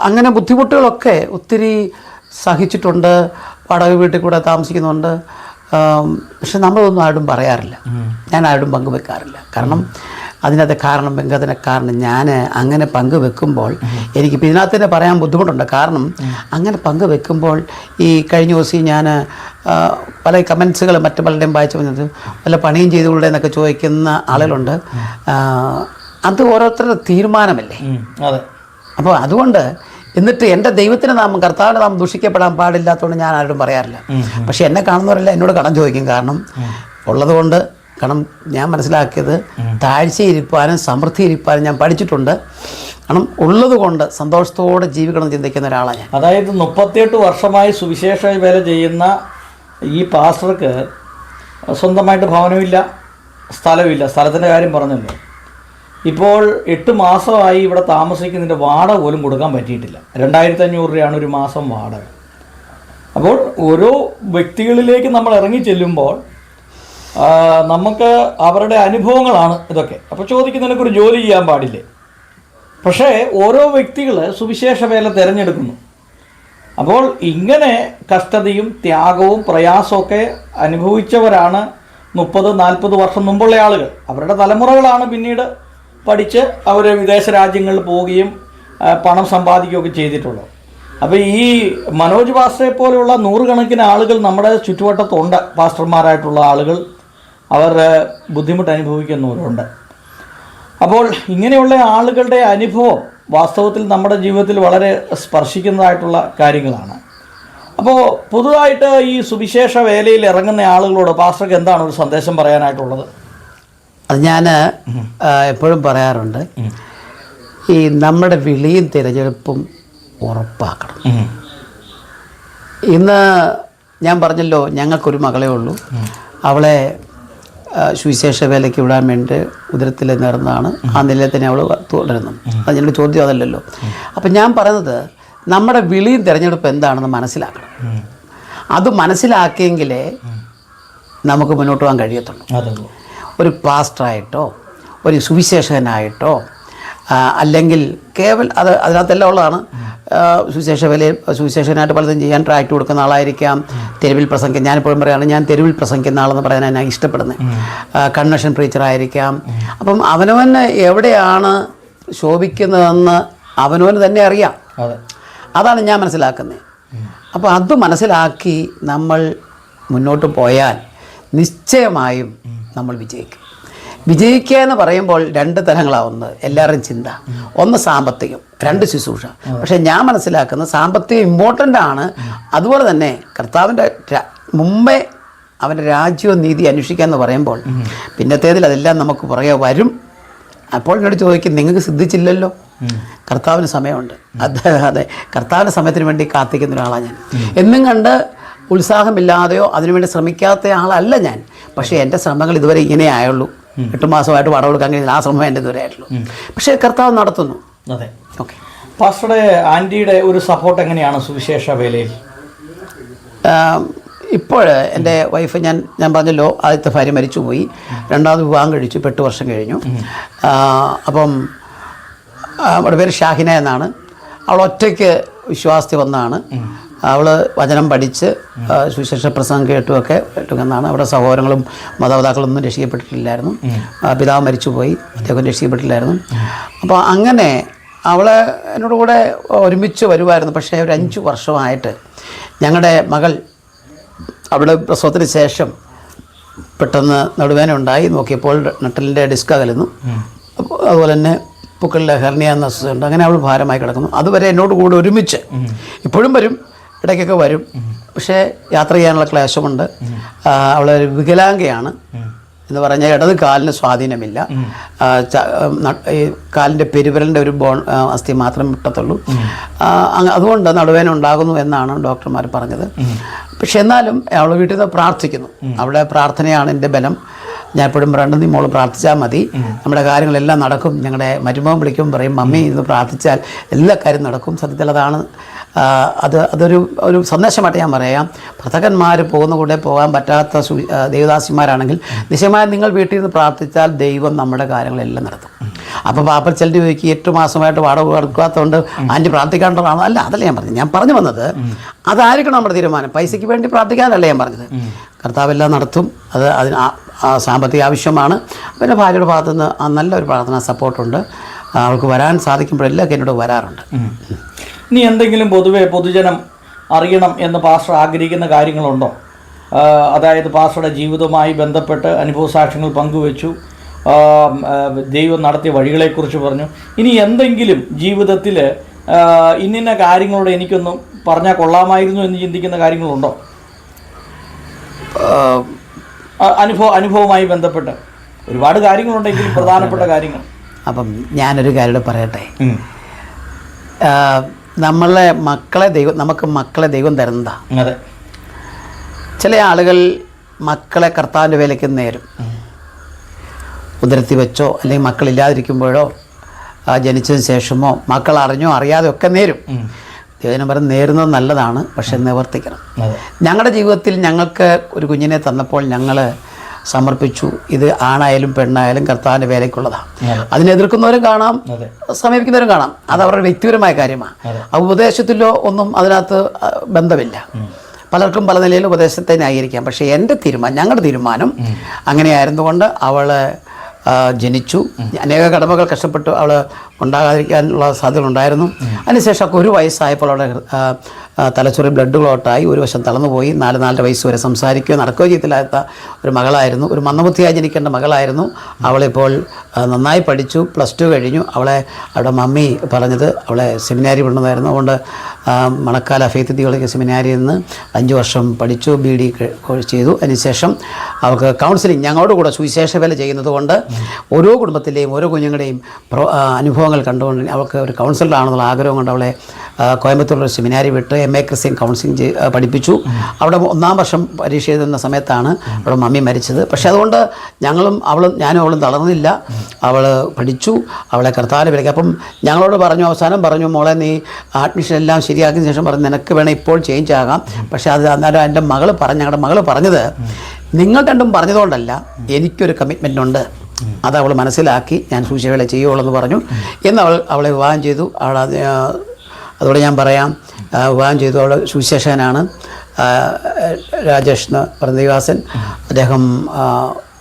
അങ്ങനെ ബുദ്ധിമുട്ടുകളൊക്കെ ഒത്തിരി സഹിച്ചിട്ടുണ്ട്. വാടക വീട്ടിൽ കൂടെ താമസിക്കുന്നുണ്ട്. പക്ഷെ നമ്മളൊന്നും ആരോടും പറയാറില്ല, ഞാൻ ആരോടും പങ്കുവെക്കാറില്ല. കാരണം അതിനകത്തെ കാരണം ഞാൻ അങ്ങനെ പങ്കുവെക്കുമ്പോൾ എനിക്കിപ്പോൾ ഇതിനകത്ത് തന്നെ പറയാൻ ബുദ്ധിമുട്ടുണ്ട്. കാരണം അങ്ങനെ പങ്കുവെക്കുമ്പോൾ ഈ കഴിഞ്ഞ ദിവസം ഞാൻ പല കമൻസുകൾ മറ്റു പലരുടെയും വായിച്ചു വന്നത് വല്ല പണിയും ചെയ്തുകൊള്ളേ എന്നൊക്കെ ചോദിക്കുന്ന ആളുകളുണ്ട്. അത് ഓരോരുത്തരുടെ തീരുമാനമല്ലേ. അപ്പോൾ അതുകൊണ്ട് എന്നിട്ട് എൻ്റെ ദൈവത്തിൻ്റെ നാമം, കർത്താവിൻ്റെ നാമം ദൂഷിക്കപ്പെടാൻ പാടില്ലാത്തതുകൊണ്ട് ഞാൻ ആരോടും പറയാറില്ല. പക്ഷെ എന്നെ കാണുന്നവരെല്ലാം എന്നോട് കടം ചോദിക്കും. കാരണം ഉള്ളതുകൊണ്ട്. കാരണം ഞാൻ മനസ്സിലാക്കിയത് താഴ്ചയിരിക്കാനും സമൃദ്ധിയിരിക്കാനും ഞാൻ പഠിച്ചിട്ടുണ്ട്. കാരണം ഉള്ളത് കൊണ്ട് സന്തോഷത്തോടെ ജീവിക്കണം ചിന്തിക്കുന്ന ഒരാളാണ് ഞാൻ. അതായത് 38 വർഷമായി സുവിശേഷ വേല ചെയ്യുന്ന ഈ പാസ്റ്റർക്ക് സ്വന്തമായിട്ട് ഭവനമില്ല, സ്ഥലമില്ല. സ്ഥലത്തിൻ്റെ കാര്യം പറഞ്ഞല്ലോ. ഇപ്പോൾ 8 മാസമായി ഇവിടെ താമസിക്കുന്നതിൻ്റെ വാടക പോലും കൊടുക്കാൻ പറ്റിയിട്ടില്ല. 2,500 രൂപയാണ് ഒരു മാസം വാടക. അപ്പോൾ ഓരോ വ്യക്തികളിലേക്ക് നമ്മൾ ഇറങ്ങി ചെല്ലുമ്പോൾ നമുക്ക് അവരുടെ അനുഭവങ്ങളാണ് ഇതൊക്കെ. അപ്പോൾ ചോദിക്കുന്നതിനൊക്കെ ജോലി ചെയ്യാൻ പാടില്ലേ? പക്ഷേ ഓരോ വ്യക്തികൾ സുവിശേഷ വേല തിരഞ്ഞെടുക്കുന്നു. അപ്പോൾ ഇങ്ങനെ കഷ്ടതയും ത്യാഗവും പ്രയാസമൊക്കെ അനുഭവിച്ചവരാണ് 30-40 വർഷം മുമ്പുള്ള ആളുകൾ. അവരുടെ തലമുറകളാണ് പിന്നീട് പഠിച്ച് അവർ വിദേശ രാജ്യങ്ങളിൽ പോവുകയും പണം സമ്പാദിക്കുകയൊക്കെ ചെയ്തിട്ടുള്ളത്. അപ്പോൾ ഈ മനോജ് പാസ്റ്ററെ പോലെയുള്ള 100 കണക്കിന് ആളുകൾ നമ്മുടെ ചുറ്റുവട്ടത്തുണ്ട്. പാസ്റ്റർമാരായിട്ടുള്ള ആളുകൾ അവർ ബുദ്ധിമുട്ട് അനുഭവിക്കുന്നവരുണ്ട്. അപ്പോൾ ഇങ്ങനെയുള്ള ആളുകളുടെ അനുഭവം വാസ്തവത്തിൽ നമ്മുടെ ജീവിതത്തിൽ വളരെ സ്പർശിക്കുന്നതായിട്ടുള്ള കാര്യങ്ങളാണ്. അപ്പോൾ പുതുതായിട്ട് ഈ സുവിശേഷ വേലയിൽ ഇറങ്ങുന്ന ആളുകളോട് പാസ്റ്റർക്ക് എന്താണ് ഒരു സന്ദേശം പറയാനായിട്ടുള്ളത്? അത് ഞാൻ എപ്പോഴും പറയാറുണ്ട്, ഈ നമ്മുടെ വിളിയും തിരഞ്ഞെടുപ്പും ഉറപ്പാക്കണം. ഇന്ന് ഞാൻ പറഞ്ഞല്ലോ, ഞങ്ങൾക്കൊരു മകളേ ഉള്ളൂ. അവളെ സുവിശേഷ വേലയ്ക്ക് വിടാൻ വേണ്ടി ഉദരത്തിൽ നേർന്നതാണ്. ആ നിലയിൽ തന്നെ അവൾ തുടരുന്നു. അത് ഞങ്ങളുടെ ചോദ്യം അതല്ലല്ലോ. അപ്പം ഞാൻ പറയുന്നത് നമ്മുടെ വിളിയും തിരഞ്ഞെടുപ്പ് എന്താണെന്ന് മനസ്സിലാക്കണം. അത് മനസ്സിലാക്കിയെങ്കിലേ നമുക്ക് മുന്നോട്ട് പോകാൻ കഴിയത്തുള്ളൂ. ഒരു പാസ്റ്ററായിട്ടോ ഒരു സുവിശേഷകനായിട്ടോ അല്ലെങ്കിൽ അതിനകത്തെല്ലാം ഉള്ളതാണ്. സുവിശേഷകനായിട്ട് പലതും ചെയ്യാൻ ട്രാക്ട് കൊടുക്കുന്ന ആളായിരിക്കാം. തെരുവിൽ പ്രസംഗിക്കാൻ, ഞാനിപ്പോഴും പറയുകയാണ്, ഞാൻ തെരുവിൽ പ്രസംഗിക്കുന്ന ആളെന്ന് പറയാനാണ് ഞാൻ ഇഷ്ടപ്പെടുന്നത്. കൺവെൻഷൻ പ്രീച്ചറായിരിക്കാം. അപ്പം അവനവന് എവിടെയാണ് ശോഭിക്കുന്നതെന്ന് അവനവന് തന്നെ അറിയാം. അതാണ് ഞാൻ മനസ്സിലാക്കുന്നത്. അപ്പോൾ അത് മനസ്സിലാക്കി നമ്മൾ മുന്നോട്ട് പോയാൽ നിശ്ചയമായും നമ്മൾ വിജയിക്കും. വിജയിക്കുക എന്ന് പറയുമ്പോൾ 2 തലങ്ങളാവുന്നത് എല്ലാവരുടെയും ചിന്ത. ഒന്ന് സാമ്പത്തികം, 2 ശുശ്രൂഷ. പക്ഷേ ഞാൻ മനസ്സിലാക്കുന്ന സാമ്പത്തികം ഇമ്പോർട്ടൻ്റ് ആണ്. അതുപോലെ തന്നെ കർത്താവിൻ്റെ മുമ്പേ അവൻ്റെ രാജ്യവും നീതി അന്വേഷിക്കുക എന്ന് പറയുമ്പോൾ പിന്നത്തേതിൽ അതെല്ലാം നമുക്ക് പുറകെ വരും. അപ്പോൾ എന്നോട് ചോദിക്കും, നിങ്ങൾക്ക് സിദ്ധിച്ചില്ലല്ലോ. കർത്താവിന് സമയമുണ്ട്. അതെ, കർത്താവിൻ്റെ സമയത്തിന് വേണ്ടി കാത്തിക്കുന്ന ഒരാളാണ് ഞാൻ. എന്നും കണ്ട് ഉത്സാഹമില്ലാതെയോ അതിനുവേണ്ടി ശ്രമിക്കാത്ത ആളല്ല ഞാൻ. പക്ഷേ എൻ്റെ ശ്രമങ്ങൾ ഇതുവരെ ഇങ്ങനെ ആയുള്ളൂ. 8 മാസമായിട്ട് വട കൊടുക്കാൻ കഴിഞ്ഞാൽ ആ ശ്രമം എൻ്റെ ഇതുവരെ ആയിട്ടുള്ളൂ. പക്ഷേ കർത്താവ് നടത്തുന്നു. അതെ, ഓക്കെ. പാസ്റ്ററുടെ ആൻറ്റിയുടെ ഒരു സപ്പോർട്ട് എങ്ങനെയാണ് സുവിശേഷ വേലയിൽ? ഇപ്പോൾ എൻ്റെ വൈഫ് ഞാൻ പറഞ്ഞല്ലോ, ആദ്യത്തെ ഭാര്യ മരിച്ചുപോയി. 2ാമത് വിവാഹം കഴിച്ചു. 8 വർഷം കഴിഞ്ഞു. അപ്പം അവളുടെ പേര് ഷാഹിന എന്നാണ്. അവൾ ഒറ്റയ്ക്ക് വിശ്വാസത്തിൽ വന്നതാണ്. അവൾ വചനം പഠിച്ച് സുവിശേഷ പ്രസംഗം കേട്ടുമൊക്കെ എന്നാണ്. അവിടെ സഹോദരങ്ങളും മാതാപിതാക്കളൊന്നും രക്ഷിക്കപ്പെട്ടിട്ടില്ലായിരുന്നു. പിതാവ് മരിച്ചുപോയി, അദ്ദേഹം രക്ഷിക്കപ്പെട്ടില്ലായിരുന്നു. അപ്പോൾ അങ്ങനെ അവൾ എന്നോട് കൂടെ ഒരുമിച്ച് വരുമായിരുന്നു. പക്ഷേ ഒരു 5 വർഷമായിട്ട് ഞങ്ങളുടെ മകൾ അവിടെ പ്രസവത്തിന് ശേഷം പെട്ടെന്ന് നടുവേദന ഉണ്ടായി. നോക്കിയപ്പോൾ നട്ടലിൻ്റെ ഡിസ്ക് അകലുന്നു. അതുപോലെ തന്നെ പുക്കളിലെ ഹെർണിയ എന്ന അസുഖമുണ്ട്. അങ്ങനെ അവൾ ഭാരമായി കിടക്കുന്നു. അതുവരെ എന്നോട് കൂടെ ഒരുമിച്ച് ഇപ്പോഴും വരും, ഇടയ്ക്കൊക്കെ വരും. പക്ഷേ യാത്ര ചെയ്യാനുള്ള ക്ലേശമുണ്ട്. അവളൊരു വികലാംഗയാണ് എന്ന് പറഞ്ഞാൽ ഇടത് കാലിന് സ്വാധീനമില്ല. ഈ കാലിൻ്റെ പെരുവിരലിൻ്റെ ഒരു അസ്ഥി മാത്രമേ മുട്ടത്തുള്ളൂ. അതുകൊണ്ട് നടുവേദന ഉണ്ടാകുന്നു എന്നാണ് ഡോക്ടർമാർ പറഞ്ഞത്. പക്ഷെ എന്നാലും അവൾ വീട്ടിൽ നിന്ന് പ്രാർത്ഥിക്കുന്നു. അവളുടെ പ്രാർത്ഥനയാണ് എൻ്റെ ബലം. ഞാൻ എപ്പോഴും പറയേണ്ടത്, നീ മോള് പ്രാർത്ഥിച്ചാൽ മതി, നമ്മുടെ കാര്യങ്ങളെല്ലാം നടക്കും. ഞങ്ങളുടെ മരുമകൻ വിളിക്കും, പറയും മമ്മി ഇത് പ്രാർത്ഥിച്ചാൽ എല്ലാ കാര്യം നടക്കും. സത്യത്തിൽ അതാണ് അതൊരു സന്ദേശമായിട്ട് ഞാൻ പറയാം. ഭർത്താക്കന്മാർ പോകുന്ന കൂടെ പോകാൻ പറ്റാത്ത ദേവദാസിമാരാണെങ്കിൽ നിശ്ചയമായും നിങ്ങൾ വീട്ടിൽ നിന്ന് പ്രാർത്ഥിച്ചാൽ ദൈവം നമ്മുടെ കാര്യങ്ങളെല്ലാം നടത്തും. അപ്പോൾ പാപ്പ ചിലർ ചോദിക്കും 8 മാസമായിട്ട് വാടക കൊടുക്കാത്തതുകൊണ്ട് ആൻറ്റി പ്രാർത്ഥിക്കേണ്ടതാണോ? അല്ല, അതല്ല ഞാൻ പറഞ്ഞു വന്നത്. അതായിരിക്കണം നമ്മുടെ തീരുമാനം. പൈസയ്ക്ക് വേണ്ടി പ്രാർത്ഥിക്കാനല്ല ഞാൻ പറഞ്ഞത്. കർത്താവെല്ലാം നടത്തും. അതിന് സാമ്പത്തിക ആവശ്യമാണ്. പിന്നെ ഭാര്യയുടെ ഭാഗത്തുനിന്ന് നല്ലൊരു പ്രാർത്ഥന സപ്പോർട്ടുണ്ട്. അവൾക്ക് വരാൻ സാധിക്കുമ്പോഴെല്ലാം എന്നോട് വരാറുണ്ട്. ഇനി എന്തെങ്കിലും പൊതുവെ പൊതുജനം അറിയണം എന്ന് പാസ്റ്റർ ആഗ്രഹിക്കുന്ന കാര്യങ്ങളുണ്ടോ? അതായത് പാസ്റ്ററുടെ ജീവിതവുമായി ബന്ധപ്പെട്ട് അനുഭവസാക്ഷ്യങ്ങൾ പങ്കുവെച്ചു, ദൈവം നടത്തിയ വഴികളെക്കുറിച്ച് പറഞ്ഞു. ഇനി എന്തെങ്കിലും ജീവിതത്തിൽ ഇന്ന കാര്യങ്ങളോട് എനിക്കൊന്നും പറഞ്ഞാൽ കൊള്ളാമായിരുന്നു എന്ന് ചിന്തിക്കുന്ന കാര്യങ്ങളുണ്ടോ? അനുഭവവുമായി ബന്ധപ്പെട്ട് ഒരുപാട് കാര്യങ്ങളുണ്ടെങ്കിലും പ്രധാനപ്പെട്ട കാര്യങ്ങൾ. അപ്പം ഞാനൊരു കാര്യം പറയട്ടെ. നമുക്ക് മക്കളെ ദൈവം തരുന്നതാണ്. അതെ. ചില ആളുകൾ മക്കളെ കർത്താവിൻ്റെ വേലയ്ക്ക് നേരും. ഉദരത്തിൽ വെച്ചോ അല്ലെങ്കിൽ മക്കളില്ലാതിരിക്കുമ്പോഴോ ജനിച്ചതിന് ശേഷമോ മക്കൾ അറിഞ്ഞോ അറിയാതെ ഒക്കെ നേരും. ദൈവം പറഞ്ഞ് നേരുന്നത് നല്ലതാണ്, പക്ഷെ നിവർത്തിക്കണം. ഞങ്ങളുടെ ജീവിതത്തിൽ ഞങ്ങൾക്ക് ഒരു കുഞ്ഞിനെ തന്നപ്പോൾ ഞങ്ങൾ സമർപ്പിച്ചു. ഇത് ആണായാലും പെണ്ണായാലും കർത്താവിൻ്റെ വേലയ്ക്കുള്ളതാണ്. അതിനെ എതിർക്കുന്നവരും കാണാം, സമീപിക്കുന്നവരും കാണാം. അത് അവരുടെ വ്യക്തിപരമായ കാര്യമാണ്. ഉപദേശത്തിലോ ഒന്നും അതിനകത്ത് ബന്ധമില്ല. പലർക്കും പല നിലയിൽ ഉപദേശത്തെ ന്യായീകരിക്കാം. പക്ഷേ ഞങ്ങളുടെ തീരുമാനം അങ്ങനെയായിരുന്നുകൊണ്ട് അവൾ ജനിച്ചു. അനേക കടമകൾ കഷ്ടപ്പെട്ടു അവൾ ഉണ്ടാകാതിരിക്കാനുള്ള സാധ്യതകളുണ്ടായിരുന്നു. അതിനുശേഷം 1 വയസ്സായപ്പോൾ അവളുടെ തലച്ചോറിൽ ബ്ലഡ് ക്ലോട്ടായി. ഒരു വശം തളർന്നുപോയി. 4-4 വയസ്സ് വരെ സംസാരിക്കുകയോ നടക്കുകയോ ചെയ്തില്ലാത്ത ഒരു മകളായിരുന്നു. ഒരു മന്ദബുദ്ധിയായി ജനിക്കേണ്ട മകളായിരുന്നു. അവളിപ്പോൾ നന്നായി പഠിച്ചു. +2 കഴിഞ്ഞു. അവളുടെ മമ്മി പറഞ്ഞത് അവളെ സെമിനാരി വിടണമായിരുന്നു. അതുകൊണ്ട് മണക്കാല ഫെയ്ത്ത് തിയോളജി സെമിനാരിയിൽ നിന്ന് 5 വർഷം പഠിച്ചു. BD ചെയ്തു. അതിനുശേഷം അവൾക്ക് കൗൺസിലിംഗ് ഞങ്ങളോട് കൂടെ സുവിശേഷ വേല ചെയ്യുന്നത് കൊണ്ട് ഓരോ കുടുംബത്തിലെയും ഓരോ കുഞ്ഞുങ്ങളുടെയും അനുഭവങ്ങൾ കണ്ടുകൊണ്ട് അവൾക്ക് ഒരു കൗൺസിലറാണെന്നുള്ള ആഗ്രഹം കൊണ്ട് അവളെ കോയമ്പത്തൂരിലൊരു സെമിനാരി വിട്ട് MA ക്രിസ്ത്യൻ കൗൺസിലിംഗ് പഠിപ്പിച്ചു. അവിടെ 1-ാം വർഷം പരീക്ഷ എഴുതുന്ന സമയത്താണ് അവളുടെ മമ്മി മരിച്ചത്. പക്ഷേ അതുകൊണ്ട് ഞാനും അവളും തളർന്നില്ല. അവൾ പഠിച്ചു. അവളെ കർത്താവിനെ വിളിക്കുക. അപ്പം ഞങ്ങളോട് അവസാനം പറഞ്ഞു, മോളെ നീ അഡ്മിഷൻ എല്ലാം ശരിയാക്കിയ ശേഷം പറഞ്ഞു നിനക്ക് വേണം ഇപ്പോൾ ചേഞ്ച് ആകാം. പക്ഷേ അത് അന്നേരം ഞങ്ങളുടെ മകൾ പറഞ്ഞത് നിങ്ങൾ രണ്ടും പറഞ്ഞതുകൊണ്ടല്ല, എനിക്കൊരു കമ്മിറ്റ്മെൻ്റ് ഉണ്ട്. അത് അവൾ മനസ്സിലാക്കി ഞാൻ സുവിശേഷവേല ചെയ്യുള്ളൂ എന്ന് പറഞ്ഞു. എന്ന് അവളെ വിവാഹം ചെയ്തു. അതോടെ ഞാൻ പറയാം, വിവാഹം ചെയ്തു. അവൾ സുവിശേഷകനാണ്. രാജേഷ് എന്ന് പറഞ്ഞ ദൈവാസൻ. അദ്ദേഹം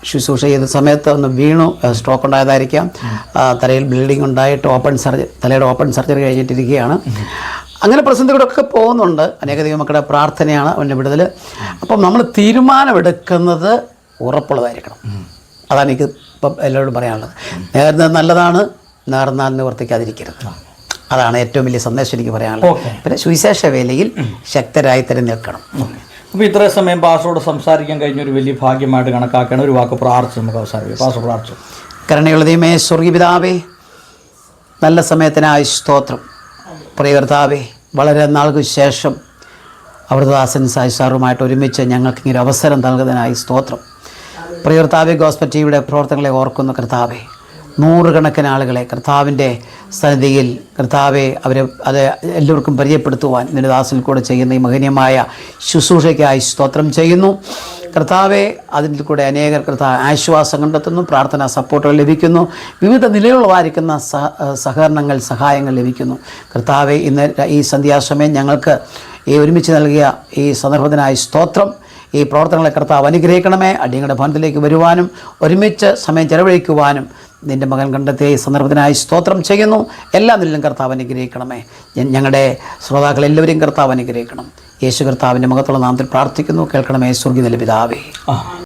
ശുശ്രൂഷ ചെയ്ത സമയത്ത് ഒന്ന് വീണു. സ്ട്രോക്ക് ഉണ്ടായതായിരിക്കാം. തലയിൽ ബ്ലീഡിങ് ഉണ്ടായിട്ട് തലയുടെ ഓപ്പൺ സർജറി കഴിഞ്ഞിട്ടിരിക്കുകയാണ്. അങ്ങനെ പ്രതിസന്ധികളൊക്കെ പോകുന്നുണ്ട്. അനേക ദൈവമക്കളുടെ പ്രാർത്ഥനയാണ് അവൻ്റെ വിടുതൽ. അപ്പം നമ്മൾ തീരുമാനമെടുക്കുന്നത് ഉറപ്പുള്ളതായിരിക്കണം. അതാണ് എനിക്ക് ഇപ്പം എല്ലാവരോടും പറയാനുള്ളത്. നേർന്നത് നല്ലതാണ്, നേർന്നാൽ നിവർത്തിക്കാതിരിക്കരുത്. അതാണ് ഏറ്റവും വലിയ സന്ദേശം എനിക്ക് പറയാനുള്ളത്. പിന്നെ സുവിശേഷ വേലയിൽ ശക്തരായി തന്നെ നിൽക്കണം. അപ്പോൾ ഇത്രയും സമയം പാസ്റ്ററോട് സംസാരിക്കാൻ കഴിഞ്ഞൊരു വലിയ ഭാഗ്യമായിട്ട് കണക്കാക്കണം. ഒരു വാക്ക് പ്രാർത്ഥിച്ച് നമുക്ക് അവസാനിപ്പിക്കാം. പാസ്റ്റർ പ്രാർത്ഥിച്ചു. കരുണയുള്ള ദൈവമേ, സ്വർഗീയ പിതാവേ, നല്ല സമയത്തിനായി സ്തോത്രം. പ്രിയ കർത്താവേ, വളരെ നാൾക്ക് ശേഷം അവിടുത്തെ ദാസൻ സായി സാറുമായിട്ട് ഒരുമിച്ച് ഞങ്ങൾക്ക് ഇങ്ങനെ അവസരം നൽകുന്നതിനായി സ്തോത്രം. പ്രിയ കർത്താവേ, ഗോസ്പൽ ടിവിയുടെ പ്രവർത്തനങ്ങളെ ഓർക്കുന്ന കർത്താവേ, നൂറുകണക്കിന് ആളുകളെ കർത്താവിൻ്റെ സന്നിധിയിൽ കർത്താവെ അത് എല്ലാവർക്കും പരിചയപ്പെടുത്തുവാൻ നിന്റെ ദാസനിൽ കൂടെ ചെയ്യുന്ന ഈ മഹനീയമായ ശുശ്രൂഷയ്ക്കായി സ്തോത്രം ചെയ്യുന്നു. കർത്താവെ, അതിൽ കൂടെ അനേകർ കർത്താവ് ആശ്വാസം കണ്ടെത്തുന്നു, പ്രാർത്ഥനാ സപ്പോർട്ടുകൾ ലഭിക്കുന്നു, വിവിധ നിലയിലുള്ളതായിരിക്കുന്ന സഹകരണങ്ങൾ, സഹായങ്ങൾ ലഭിക്കുന്നു. കർത്താവെ, ഇന്ന് ഈ സന്ധ്യാസമയം ഞങ്ങൾക്ക് ഈ ഒരുമിച്ച് നൽകിയ ഈ സന്ദർഭത്തിനായി സ്തോത്രം. ഈ പ്രവർത്തനങ്ങളെ കർത്താവ് അനുഗ്രഹിക്കണമേ. അടിയങ്ങളുടെ ഭവനത്തിലേക്ക് വരുവാനും ഒരുമിച്ച് സമയം ചെലവഴിക്കുവാനും നിൻ്റെ മകൻ കണ്ടെത്തിയ ഈ സന്ദർഭത്തിനായി സ്തോത്രം ചെയ്യുന്നു. എല്ലാ നിലയിലും കർത്താവ് അനുഗ്രഹിക്കണമേ. ഞങ്ങളുടെ ശ്രോതാക്കളെല്ലാവരെയും കർത്താവ് അനുഗ്രഹിക്കണം. യേശു കർത്താവിൻ്റെ മഹത്തുള്ള നാമത്തിൽ പ്രാർത്ഥിക്കുന്നു. കേൾക്കണമേ സ്വർഗീയ പിതാവേ.